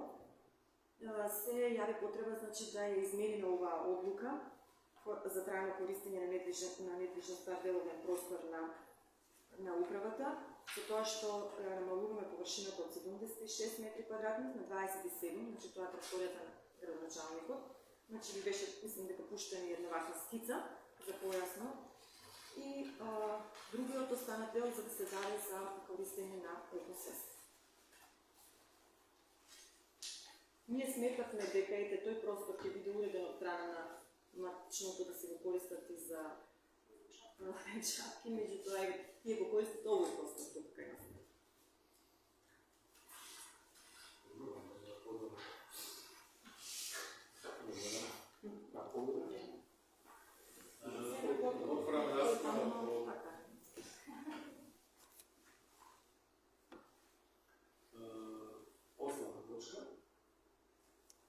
Се јави потреба, значи, да ја измениме оваа одлука за трајно користење на недвижна ствар деловен простор на управата, со тоа што намалуваме површината од 76 метри квадратни на 27, значи тоа е траекторијата на градоначалникот. Значи ви беше, мислам дека пуштена една ваква скица за појасно. И другиот останат дел за да се даде за користење на Екосвест. Ние сметавме дека тој простор ќе биде уреден од страна на матичното да се го користат и за чапки, меѓутоа тие го користат овој простор тук кај нас. Отвараме расправа по основна точка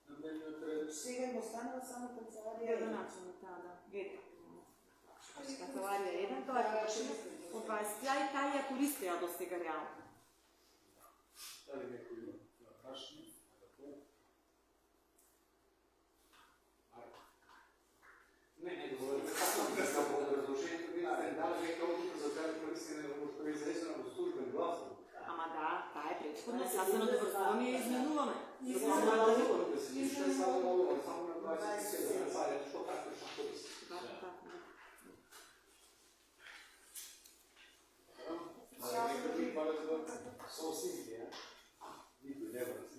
на дневниот ред. Сега им останала само канцеларија. Градоначалник, да. Канцеларија 1, тоа е површина од 20 и таа ја користеа до сега реално. Дали некој има прашање? претходно сазено доврсуваме и изменуваме. Само на 27 царя, що така корист.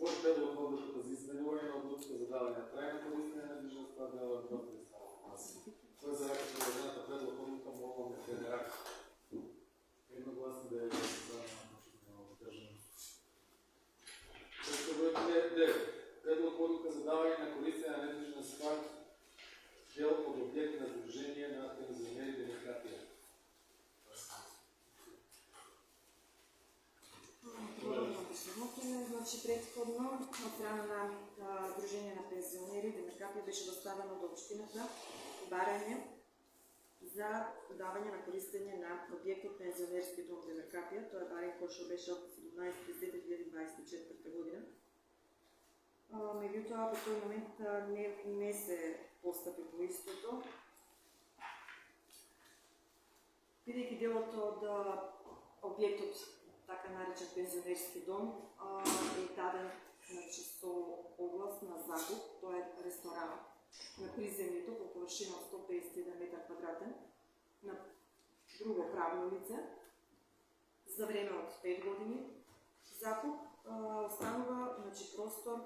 Може предлог на одлуката за изменуване на одлуката за даване на трайно користене на недвижимостта дела в Кой за рака предложената предлог одлука мога да федерак. Едногласно да е за въздържане. Също брой 9. Предлог одлука за даване на користене на недвижна стvar дел от обект на сдружение на пензионери демократия. Значи предходно от страна на Сдружение на пензионери демократия беше доставено до общината барање за давање на користење на објектот пензионерски дом демократија. Тоа е барање кој што беше од 17.10.2024 година. Меѓутоа, во тој момент не се постапи по истото, бидејќи делот од објектот така наречен пензионерски дом е даден со оглас на закуп. Тоа е ресторан на приземјето по површина од 151 метар квадратен на друго правно лице за време од 5 години. Закуп останува простор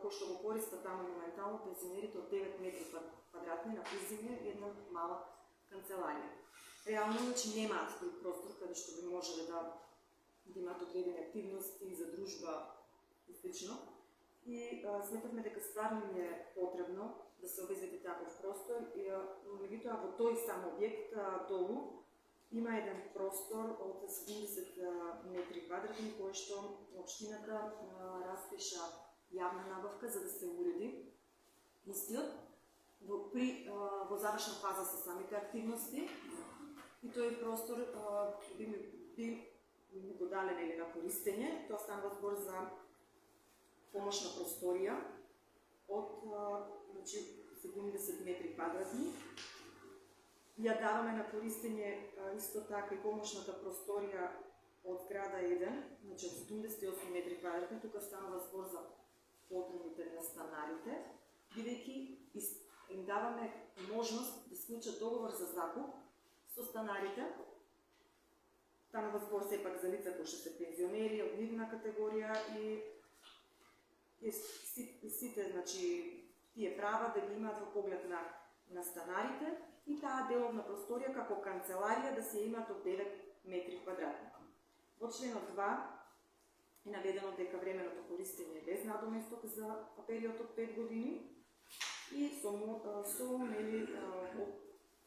кој што го користат таму моментално пензионерите од 9 метри квадратни на приземје и една мала канцеларија. Реално немаат друг простор каде што би можеле да имаат одредени активности за дружба и слично. И сметавме дека стварно ни е потребно да се обезбеди таков простор. Меѓутоа во тој сам објект долу има еден простор од 70 метри квадратни кој што општината распиша јавна набавка за да се уреди истиот во завршна фаза со самите активности. И тој простор би го дален или на користење. Тоа станува збор за помошна просторија од 70 метри квадратни. Ја даваме на користење исто така и помошната просторија од зграда 1, од 78 метри квадратни. Тука станува збор за потребите на станарите, бидејќи им даваме можност да склучат договор за закуп со станарите. Станува збор сепак за лица кои што се пензионери од нивна категорија и сите тие права да ги имаат во поглед на станарите и таа деловна просторија како канцеларија да се имаат од 9 метри квадратни. Во членот 2 е наведено дека временото користење е без надоместок за период од 5 години и со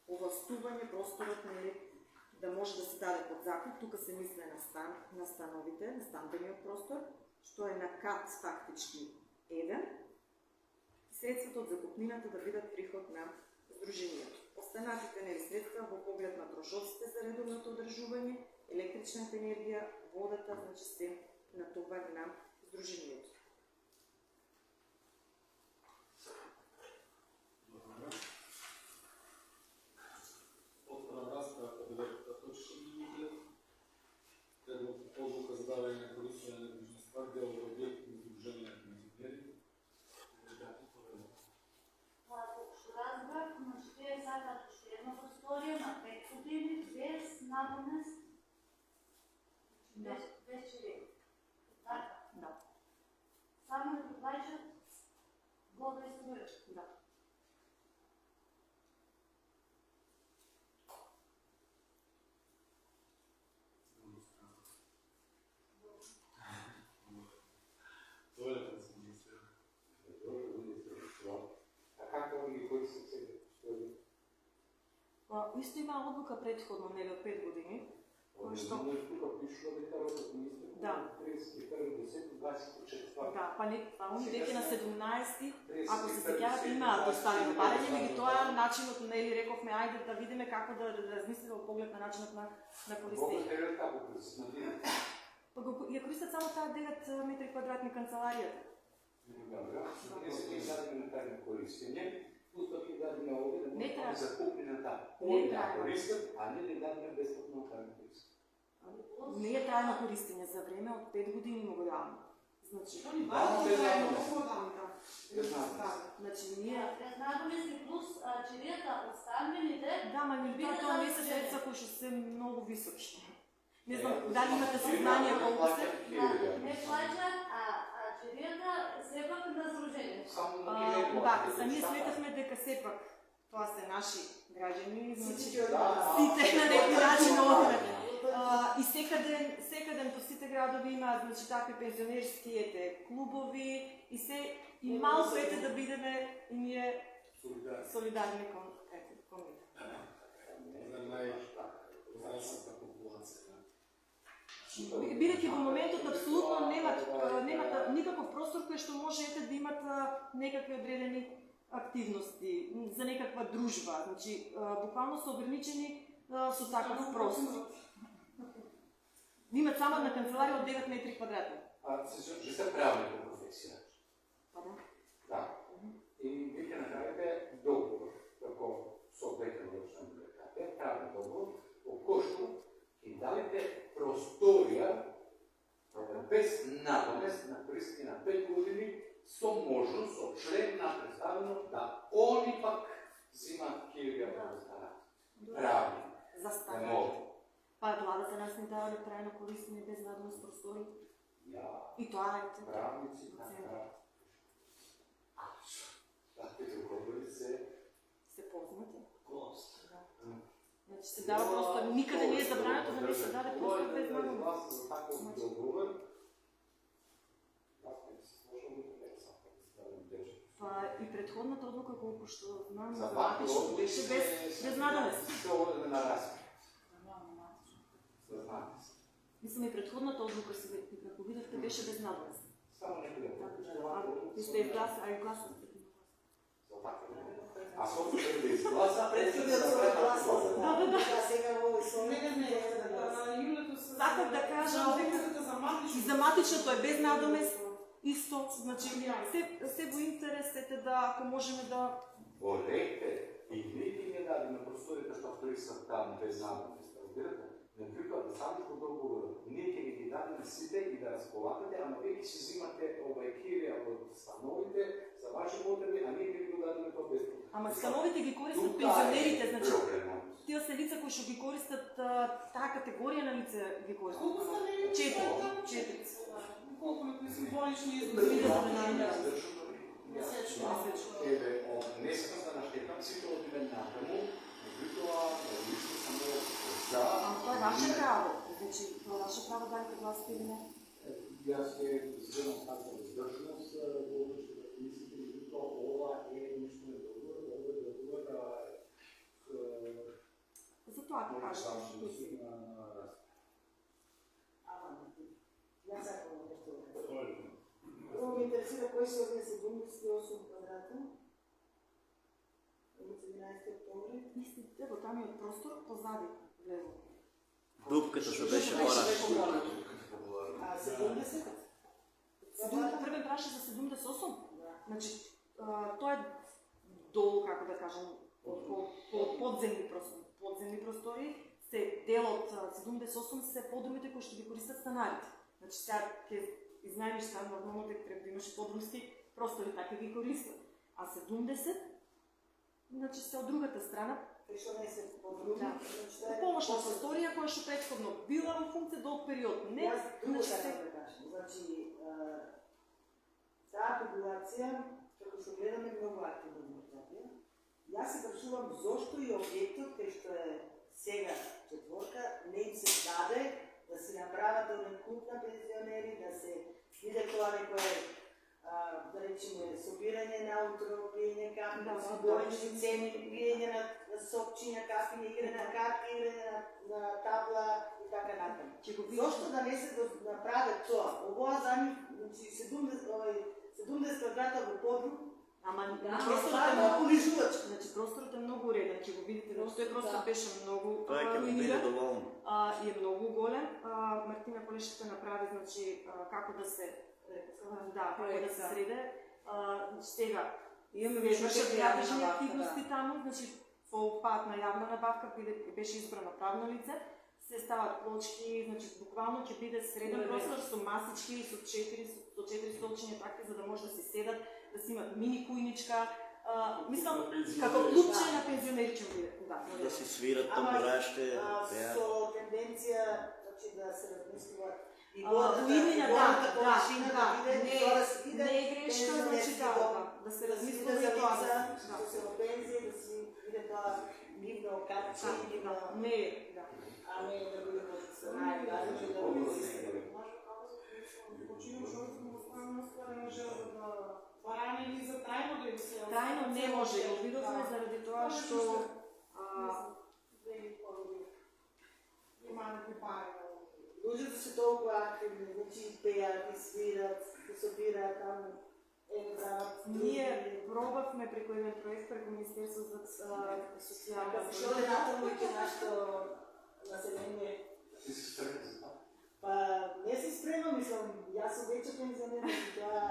овластување просторот да може да се даде под закуп. Тука се мисле на становите, на стамбениот простор, што е на кат фактички 1. Средствата од закупнината да бидат приход на Сдруженијето. Останатите средства во поглед на трошоците за редовното одржување, електричната енергија, водата, се натовар на Сдруженијето. Одлука за давање на користење на недвижна ствар дел од објект на Сдружение на пензионери. Што разбрав, тие сакаат уште една просторија на 5 години без надомест, без череп. Така? Да. Само да плаќат вода и струја. Да. Исто има одлука предходно, од 5 години, кој што... Тука пишува дека рокот на истекот Да. 31.10.24. Да, па не, веќе на 17, ако се сеќавате, имаат доставено барање, меѓутоа начинот, рековме, ајде да видиме како да размислиме во поглед на начинот на користење. Бога е како користат на директ. Па ја користат само таа 9 метри квадратни канцеларијата. Добра, ние се ги дадеме на тај користење. Пуsto ќе дадеме овде да може да закупи на таа. Не треба. Користат, а не да дадеме бесплатно на тај користат. Не е трајно користење за време од 5 години многу реално. Значи, значи ние Без надомески плюс чиријата оставлените. да, ма ни тоа не се средства кои што се многу високи. Не знам дали имате сознание колку се. Не плаќаат, а чиријата сепак на заложение. Само на килето. Да, ние сметавме дека сепак тоа се наши граѓани, значи Сите сите на некој начин овде. И секаде по сите градови има значи такви пензионерски клубови и се и малку да бидеме и ние солидарни кон нив. За најзрасната популација. Бидејќи во моментот апсолутно немат никаков простор кој што може да имат некакви одредени активности за некаква дружба. Значи буквално се ограничени со таков простор. Имат само на канцеларија од 9 метри квадратни. Че се правни по професија. Па да. Да. И ви ќе направите договор, како соодветен лично прекате, правен договор, во кој што ќе дадете просторија без надомест на користење на 5 години со можност, со член на представено, да они пак взимат килија да станат. Правни. За Не стара. може. Па владата нас не дава трајно користење без надомест простори. Ја, И тоа е. правници, така. Таквите договори се познати. кост. Значи се дава простор, никаде не е забрането да не се даде простор без надомест. Гласа за таков договор. Аз не се сложам не сам да ставам Па и предходната одлука колку што знам за за вака Матишо беше без надомест. се оде на разпит. Знаете се. Мислам и предходната одлука се како видовте беше без надомест. Само некој И сте изгласали. за вака. А со тоа да изгласа Претходниот свој гласал за Да, да, да. сега во овој сон. Сакам да кажам и за матичното е без надомест исто, значи се во интерес ете да ако можеме да Волете и вие ги дадеме просторите што втори са там без надомест, разбирате? Меѓутоа да сами по договор, ние ќе ги дадеме сите и да располагате, ама вие ќе си взимате килија од становите за ваши потреби, а ние ќе ги дадеме тоа без проблем. ама становите ги користат Тука е пензионерите, значи проблемот. тие се лица кои што ги користат таа категорија на лица ги користат. Колку станови? 4. Колку на кои се болнични Еве, од несеката на штетниците одиме натаму, меѓутоа, лично само за... Ама тоа е ваше право, значи тоа е ваше право дали ќе гласите или не. Јас ќе земам таква издржност во одлучните комисиите, меѓутоа ова е нешто недобро, ова е договор Затоа ќе кажам. на Ама, јас сакам нешто да кажам. Прво ме интересира кој се овие 78 квадрата. Улица 11 октомври. Ево таму е простор позади влево. Дупката што беше пора. А 70? Првен праше за 78. Да. Значи тоа е долу, како да кажам, подземни простори, се дел од 78 се подрумите кои што ги користат станарите. Значи сега ќе изнајмиш стан, нормално дека треба да имаш подрумски простори, така ги користат. А 70, значи се од другата страна, Кај што не се подруги. Да. помошна просторија која што претходно била во функција долг период. Не, Јас друго значи сакам да кажам. Значи, таа популација, како што гледаме, многу активна демократија. Јас се прашувам зошто и објектот кај што е сега четворка не им се даде да си направат еден клуб на пензионери, да се биде тоа некој да речеме собирање на утро, пиење кафе, Да, символични цени, пиење на сопчиња, кафе, играње на карти, играње на табла и така натаму. ќе го видиш. Зошто да не се направи тоа? Овоа за нив, значи 70 квадрата во подрум, Ама да, просторот е е многу унижувачки. Значи просторот е многу уреден, ќе го видите, значи тој простор беше многу Тоа ќе му биде доволно. и е многу голем. Мартина Колешката направи значи како да се како да се среде. Сега Имаме се извршат јавна градежни набавка, активности таму, значи по пат на јавна набавка беше избрано правно лице. се стават плочки, значи буквално ќе биде среден простор со масички, со 4 столчиња такви, за да може да се седат, да си имат мини кујничка. Мислам, како клубче на пензионери ќе биде. Да си свират Ама, тамбураште, со тенденција значи, да се размислува и Уиднина, површина да биде, не тоа да се биде е грешка, значи да се размислува и тоа. да се во пензија, да си биде тоа нивно капче, нивно... Не, а не да биде со најважно, да биде систем. Починам човек во странна ствар не може да баране или за трајно да се... Трајно не може, го видовме заради тоа што има некои пари. Луѓето се толку активни, значи пеат, и свират, и собираат таму, прават... ние пробавме преку еден проект преку Министерство за социјална Како што е натаму и нашето население. Ти си спремен за това? Па не си спремам, мислам, јас сум вече пензионер, и тоа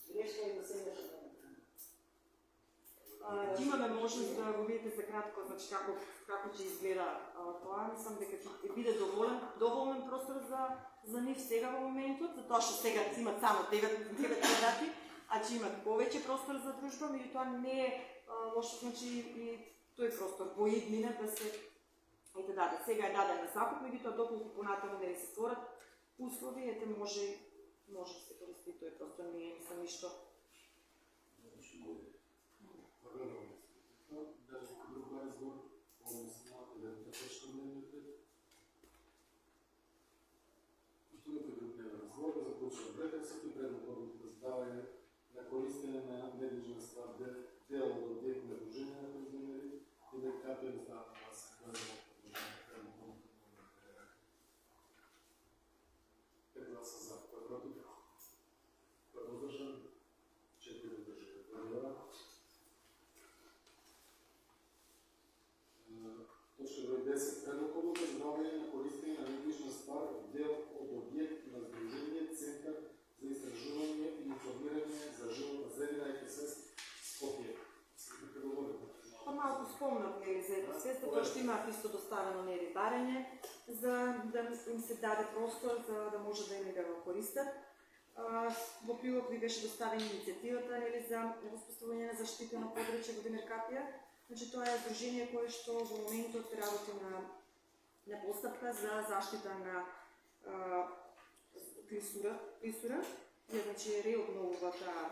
грешка и до сега што ќе имаме можност да го видите за кратко, значи како ќе изгледа тоа. Мислам дека ќе биде доволен простор за нив сега во моментот, затоа што сега имат само 9 квадрати, а ќе имат повеќе простор за дружба, меѓутоа не е лошо, значи и тој простор во иднина да се даде. Сега е даден на закуп, меѓутоа доколку понатаму да се створат услови, ете може да се користи тој простор, не е мислам ништо. Даже друг разговор, односно, да точка дневниот ред. Вториот групен разговор започва претексот и предмет одлука за давање на користење на недвижна ствар дел од објект на дружење на пензионери и да капе да стават на гласа. Пет гласа за, кој е против? Кој е воздржан? 4 воздржани. Точка број 10. Предлог одлука за давање на користење на недвижна ствар дел од објект на Сдружение Центар за истражување и информирање за животна средина и свест Скопје. Па малку спомнав нели за ЕКОСвест, тоа што имаат исто доставено нели барење за да им се даде простор за да може да им да го користат. Во прилог ви беше доставена иницијативата нели за воспоставување на заштитено подрачје во Демеркапија. Значи тоа е здружение кое што во моментот работи на постапка за заштита на клисура. И значи реобновува таа.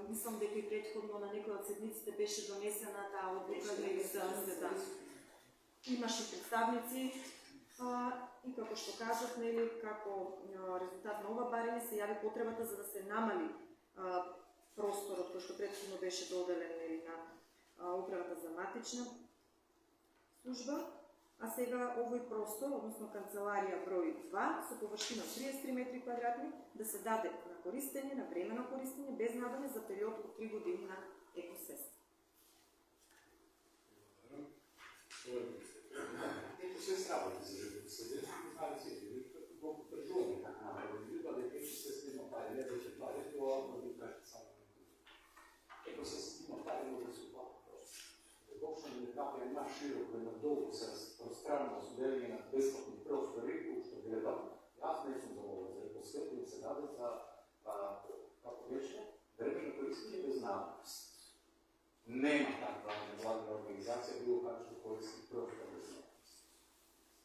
Мислам дека и претходно на некоја од седмиците беше донесена таа одлука нели за да имаше представници и како што кажав нели како резултат на ова барење се јави потребата за да се намали просторот кој што претходно беше доделен нели на управата за матична служба, а сега овој простор, односно канцеларија број 2, со површина 33 метри квадратни, да се даде на користење, на времено користење, без надоме за период од 3 години на ЕКОСвест. ЕКОСвест работи за живот. Следете знали се, колку прежуваме така направи. Видува дека ЕКОСвест има пари, не вече пари, тоа да ви кажете само. ЕКОСвест има пари, но да се оплата. Почнем да капе една широко и надолу се разпространено соделение на бесплатни простори, кои што гледам, јас не сум заволен за ЕКОСвест и се даде за, како беше, време на користење без надост. Нема таква невладна организација, било како што користи простор без надост.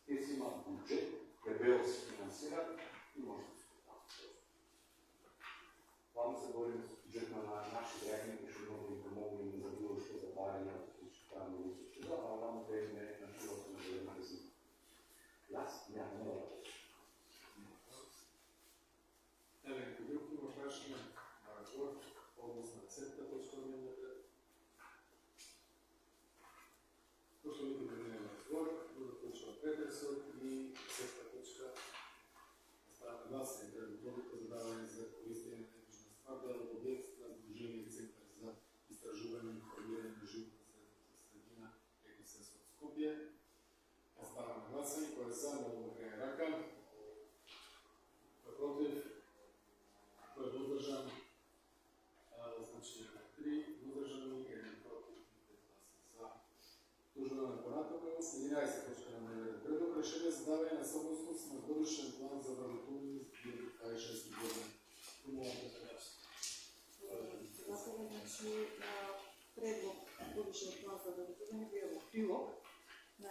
Те си имат буџет, дебело се финансират и може да се оплата. Плавно се бориме за буџет на наши граѓани, кои што могат да им помогнем за било што за барење, правно мислиш, да, а рано време на живота на голема резина. Јас нямам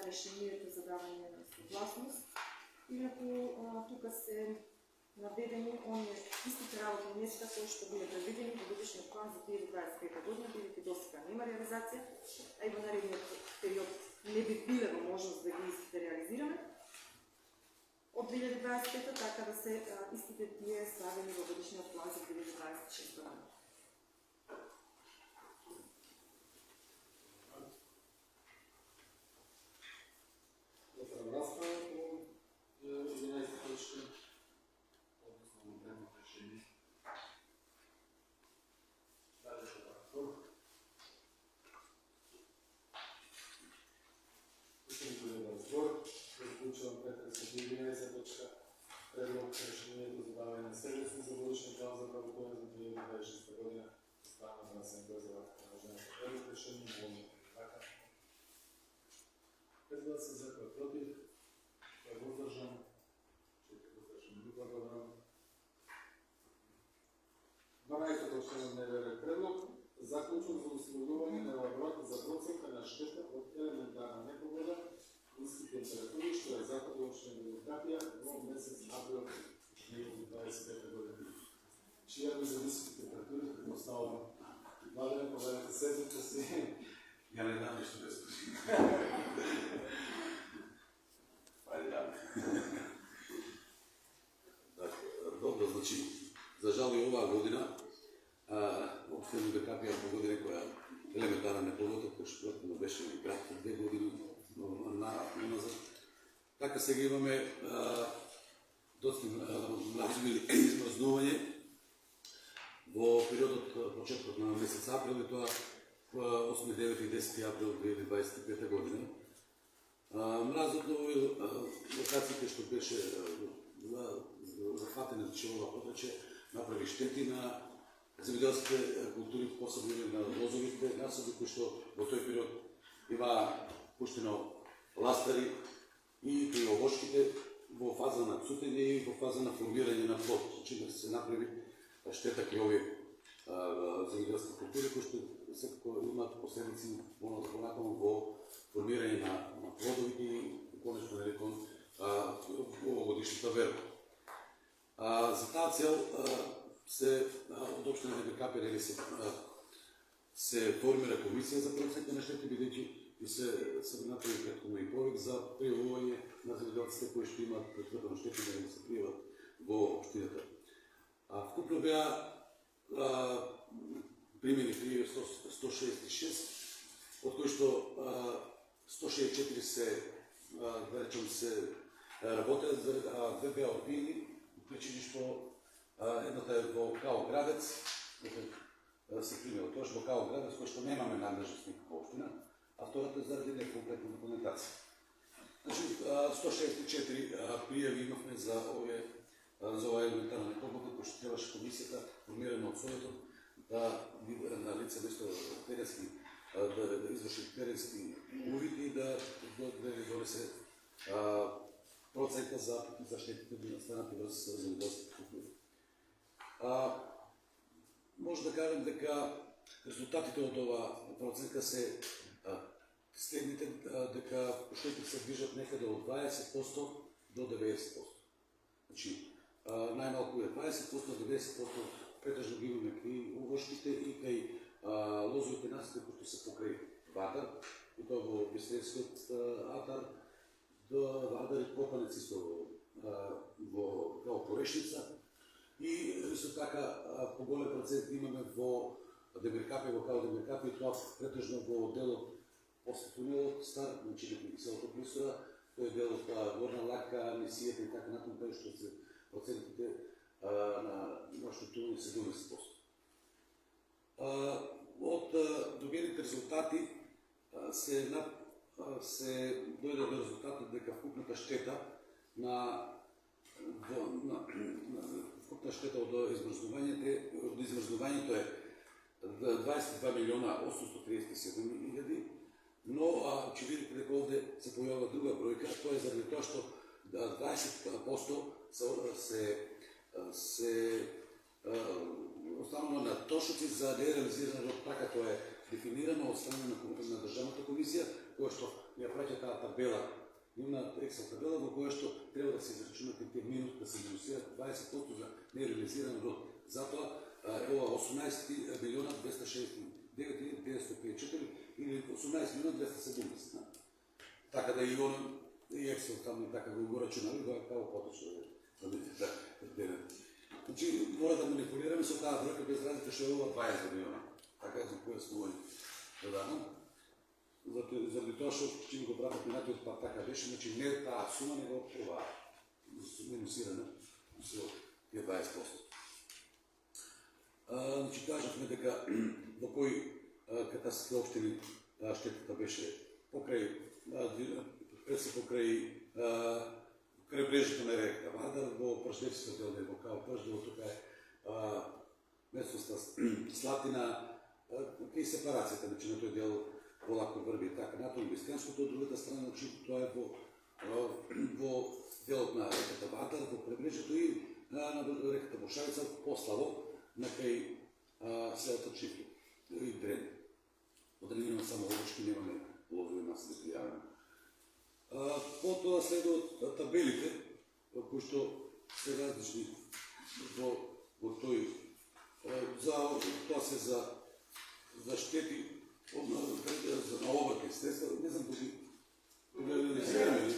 решението за давање на согласност. Инаку тука се наведени оние истите работни места кои што биле предвидени во годишниот план за 2025 година, бидејќи досега нема реализација, а и во наредниот период не би биле во можност да ги истите реализираме од 2025, така да се истите тие ставени во годишниот план за 2026 година. Отварям расправа по 11 точка, односно модерно решение. Дали што tako. Искам разбор, разлучувам претрес от 11 точка, предлог решението за даване на сервисни за годишен план за православие за 2026 година, страна на Асемблея за предложението. Предлог решение молим така. Без гласа за, кой е против, кой е въздържан, 4 въздържани. Благодарам. 12 точка на дневен ред предлог. Заклучок за установување на лабораторија за проценка на штета од елементарна непогода, ниски температури, што е запад општина Белокапија во месец април 2025 година. Чија за високи температури предпоставувам. Владене, поведете седните си. Ja ne znam nešto da slušim. Ajde, da. Dobro, znači, za žal i ova godina, opšteno da kapija po godine koja elementarna nepогода, која што претhodno беше и кратко 2 години назад. Така сега имаме доста размили измрзнување во периодот почетокот на месец април и тоа 8, 9 и 10 април 2025 година. Мразот на овие локациите што беше захватено за ова подрачје направи штети на земјоделските култури, посебно на лозовите насади, кои што во тој период има пуштено ластари и при овошките во фаза на цутење и во фаза на формирање на плод. Значи да се направи штета кај овие земјоделски култури, кои што секако имаат последици понатаму во формирање на плодовите и конечно нарекон овогодишната верба. За таа цел се од општина Белокапија се формира комисија за проценка на штети, бидејќи и се направи претходно и повик за пријавување на земјоделците кои што имаат претрпено штети да не се пријават во општината. Вкупно беа примени пријави 166, од кои што 164 се, да речем, се работелат, а 2 беа одбиени, причини што едната е во Као Градец, се примела тоа во Као Градец, кој што немаме надлежност никаква општина, а втората заради некомплетна документација. Значи, 164 пријави имавме за оваа елементарна непогода, кој што требаше комисијата, формирана од Советот, на лице место теренски, да изврши теренски увиди и да донесе проценка за штетите да настанати врз земјоделските култури. Може да кажем дека резултатите од оваа проценка се следните, дека штетите се движат некаде од 20% до 90%. Значи, најмалку е 20%, 90% претежно ги имаме кај овошките и кај лозовите насади кои се покрај Вардар, и тоа во Бистренскиот атар, до Вардар и Копанец исто во Као Порешница. И исто така поголем процент имаме во Демиркапија, во Као Демиркапија, и тоа претежно во делот после тунелот Стар, значи на селото Клисура, тој делот Горна Лака, Мисијата и така натаму, тој што се процентите на нашето тунел 70%. Од добените резултати се дојде до резултатот дека вкупната штета од измрзнувањето е 22 милиона 837 хиляди, но ќе видите дека овде се појавува друга бројка, тоа е заради тоа што 20% се останува на трошоци за нереализирано, така тоа е дефинирано од страна на Државната комисија, која што ја праќа таа табела, има Excel табела во која што треба да се израчунат и минути, да се минусираат 20% за нереализиран род. Затоа ова 18 милиона 269 954 или 18 милиона 270. Така да и он и Excel таму така го рачунали, како поточно да видите. Значи, мора да манипулираме со таа бројка без разлика што е ова 20 милиона. Така за која ствој додадам. Заради тоа што ќе го пратат минатиот пат така беше, значи не таа сума, него ова минусирана со тие 20%. Значи, кажавме дека во кои катастрски општини штетата беше покрај крайбрежјето на река Вардар, во Прждевскиот дел во Као Прждево, тука е местноста Слатина, и сепарацијата, значи на тој дел полако врви и така натаму Бистенското, од другата страна, значи тоа е во делот на реката Вардар, во крайбрежјето и на реката Бошавица, пославо на кај селото Чифли и Дрен. Одренено само овочки, немаме лозови маси да пријаваме. Потоа следуваат табелите, кои што се различни во тој, тоа се за штети на обрти средства, не знам дали реализираме ли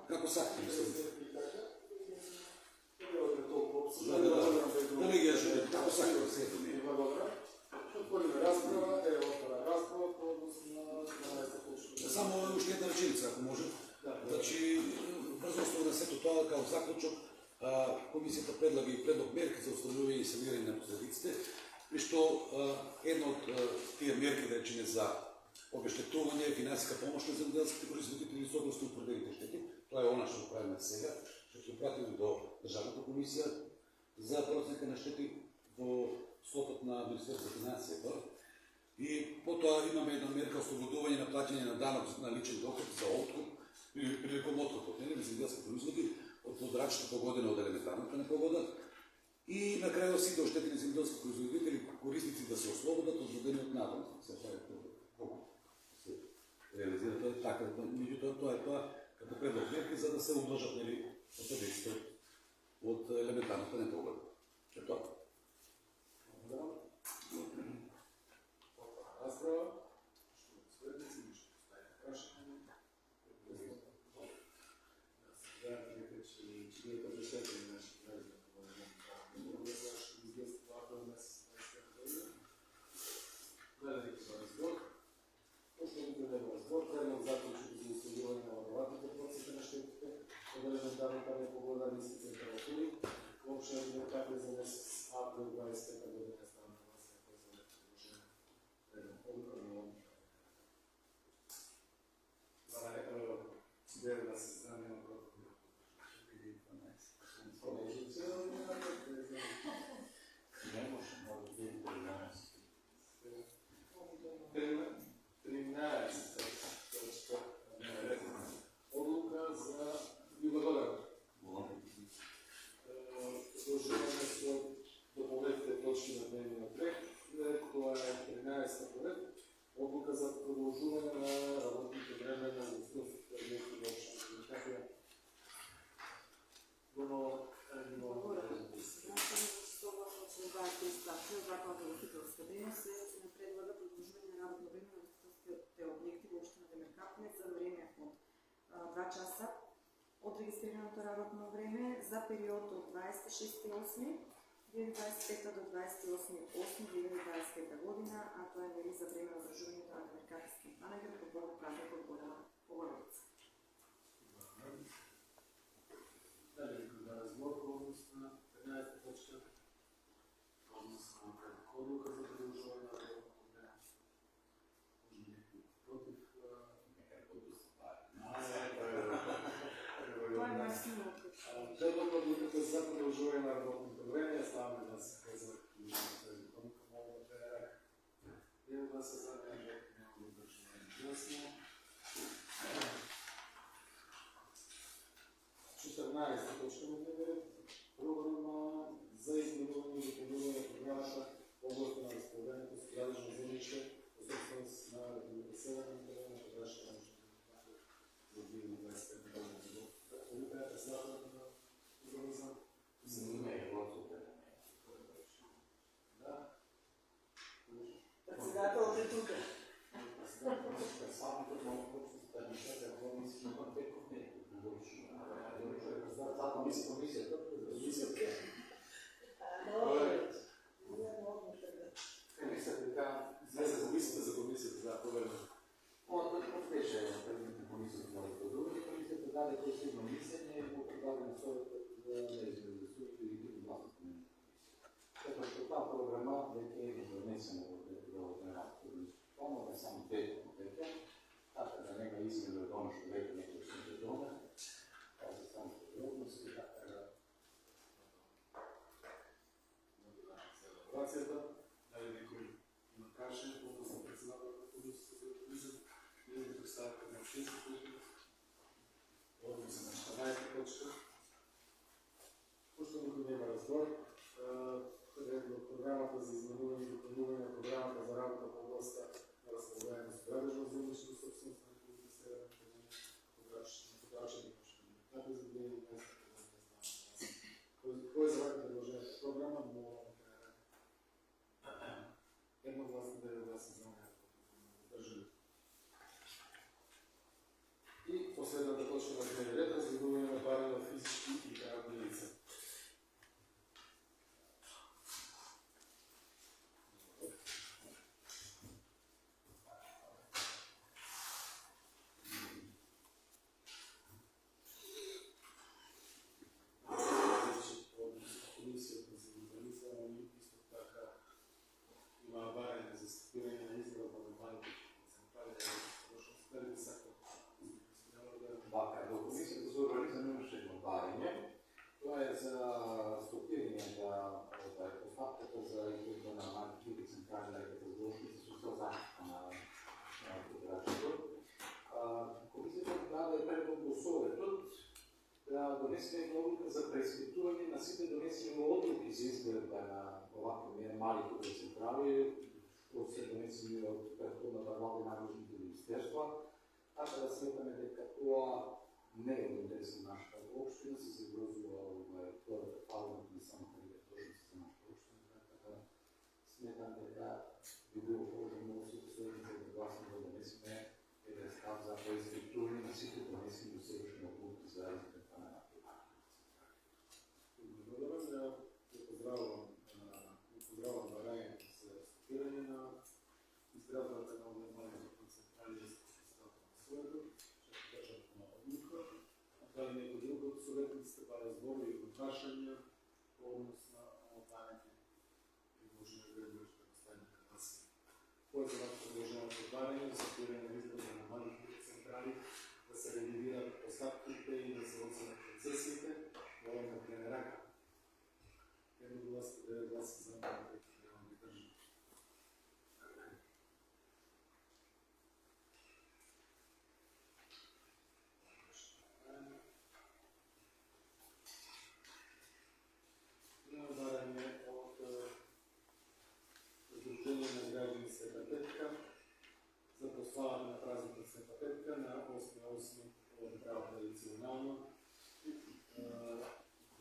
како сакате, мислам. Да не ги јажете, како сакате, сето не е. Отвориме расправа, расправа по однос на 12 точка. Само уште една реченица, ако може. Значи, брзо основа на сето тоа, као заклучок, комисијата предлага и предлог мерки за установување и санирање на последиците, при што една од тие мерки, да речеме, за обештетување, финансиска помош на земјоделските производители согласно утврдените штети, тоа е она што го правиме сега, што ќе пратиме до Државната комисија за проценка на штети во скопот на Министерството за финансијата. И потоа имаме една мерка ослободување на плаќање на данок на личен доход за откуп приликом откупот на земјоделски производи од подрачната погодена од елементарната непогода. И на крајот сите оштетени земјоделски производители, корисници да се ослободат од водениот надомот. Се прави колку се реализира тоа така, меѓутоа тоа е тоа како предлог мерки за да се умножат последиците од елементарната непогода. Е тоа. Расправа, што следници, што поставите прашање. Знаете дека ќе ние подештетени наши граѓани, зашто известува април месец 25 година. Гледате тоа разбор. Пошто видите разбор, предлог заклучок за установување на одноватните проценти на штетите, од елементарната непогода ниски температури, воопшто така за месец април 25 година. Да се знаме на протокол. Не може, може да е 13 точка. Одлука за Југодланд. Продолжуваме со дополнетите точки на дневниот ред. Тоа е 13 поред. Одлука за продолжување на работните време на установите објекти во општина. Така е. Согласно член 23 Закон за гостителска дейност се предлага продолжување на работно време на гостителските објекти во општина Демеркапнец за време од 2 часа од регистрираното работно време за период од 26.8. 2025 до 28.8.2025 година, а тоа е мери за време на одржувањето на Демеркапски панагир по повод празникот Година Богородица. Дали некој да разбор по однос на 13 точка, по однос на одлука за продолжување на работното време. Може некој против? Тоа е максимум. Предлог одлуката за продолжување на работното време, ставаме да се казва предизвиком към овата рак. Едно да се замене нема да одржуваме ясно. 14 точка на дневен ред. Програма за изменување и допълнување програмата в областта на разполагањето с градежно земјиште собственост на Република Северна Македония, тогавашна за 2025 година. Република е председател на организъм. Не е гласове. Да. Председател е тук. Само като много просто администрация на комисията има Петков не е логично. Председател мисля комисията. Комисията така. Комисията за комисията, да, проверено. От беше предмет комисията на разпределение, комисията даде последно мислене и го предлага на условията за неизбирателството и властната на комисията. Като тази програма веќе е донесена в Генералното планове, не само двете веќе, така да нема измена от ono što веќе некој се додоме, това са само подробности, така да Елаборацията, дали някой има кашен, колко съм председател на комисията за туризъм, или да представяте на общинските туризъм. Водим се на 14 точка. Пощо никой няма разбор, където програмата за изменение и допълнение на програмата за работа по областта на разполагане на сградежна за улична собственост на Република Северна Македония, подачен етапи за 2020 година. Кой е за предложението програма, но едногласно да е гласи за държави. И последната точка на дневния ред, разгледуване на пари на физически и правни лица. Комисията за урбанизъм исто така има варене за спиране на избора на нормалните централи, точно с първи сектор. До комисията за урбанизъм имаше едно барење. Това е за стопиране на предпоставката за избора на малките централи на разгрушници с цел защита на потребителите. Комисията даде предлог условието да донесе одлука за преизпитување на сите донесени одлуки за изгледа на овакви малите централи, што се донесени од претходната влада и надлежните министерства, така да сметаме дека тоа не е во интерес на нашата општина, се загрозува втората фаза на самата длъжност за нашата општина, така да сметам дека би било положено во сите следници да гласаме да донесеме еден став за преизпитување на сите донесени досегашни одлуки за изгледа на Благодаря. Поздравам барањето за стопирање на изградбата на нормалните централи за председател на своето, ще кажат на одлука. Дали некој друг од советниците па разбори и отнашања по однос на отварање и може да гледаме што предоставите гласи. Кој за вас предложено отварање за стопирање на избор на нормалните централи, да се ревидират остатките и да се оценат концесиите, волам да крене рака. Едногласно да е гласа за федерални държави. Има барање от Сдружение на граждани Света Петка за прославане на празника Света Петка на 8.8. Право традиционално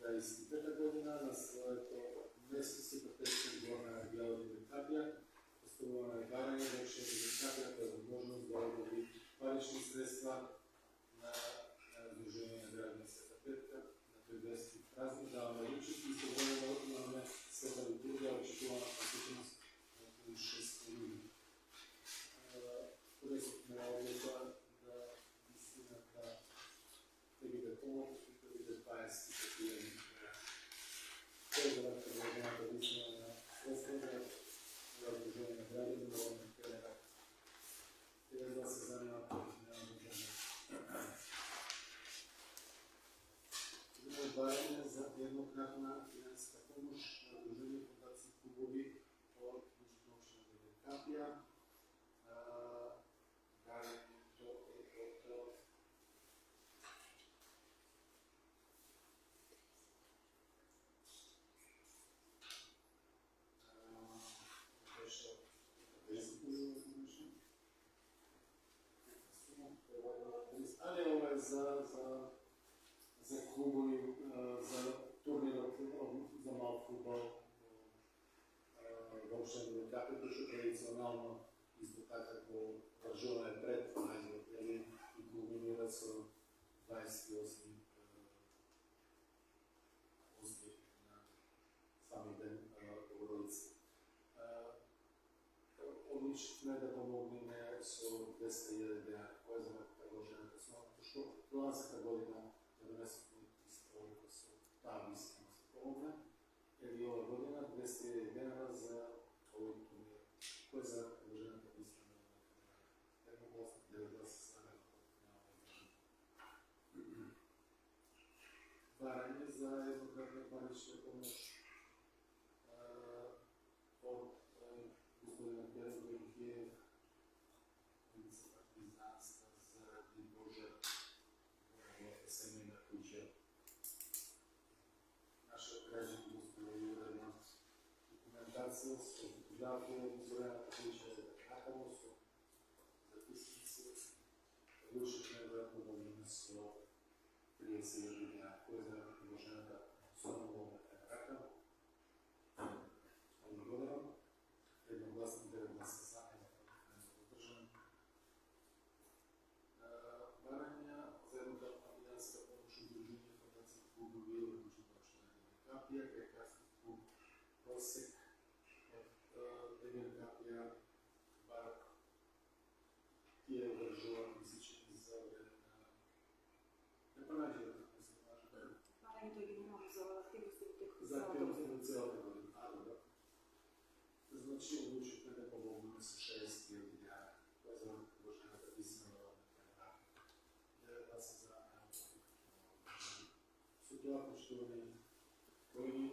25 година на своето место си претече горна Бяла Димитрапия, постъпване на барање, вече Димитрапията е възможност да обяви парични средства на Сдружение на граждани Света Петка на 200 празник, даваме личност и съвременно имаме света литургия, очекувана посетеност на 6 години. Корисохме одлука да стигнат да видите помощ и да видите 20 такива. Кой е за вас предложената лична на средства за разложение на граждани да водим терена? Те да се занимават на държавата. Има отваряне за еднократна финансова помощ на Движение фондации клубови от Нужна община Великапия. Дарението е от беше 10 милиона. Одличихме да помогнеме со 201 деня, кој е за предложената сума, што долазата година да донесеме историка со таа висина се помогне, или ова година 201 денара за овој турнир, кој е за предложената висина на едногласно 9 гласа ставено барање за еднократна парична помош од господина Петро Георгиев, улица Партизанска, заради пожар во семејна куќа. Наша граѓанка успела уредна документација со фотографија од изгорената куќа накамо со записници. Одлучивме да помогнеме со 30 година, кој е за предложената соромовна рака. Благодарам. Едногласно 9 гласа за, одржан. Барања за еднократна финансска помош од Дружение фондација клубови и обучителна капија, прекрасен клуб Просек од Демир Капија, Барак, тие одржува месечни за време на не понаѓа да се кажа. Барањето е генерално за активности во текот За активности на целата година. Добро. Значи, одлучивме да помогнеме со 60.000 dinara, кој е за предложената висина на оваа тема. Да се за со тоа, почитувани колеги,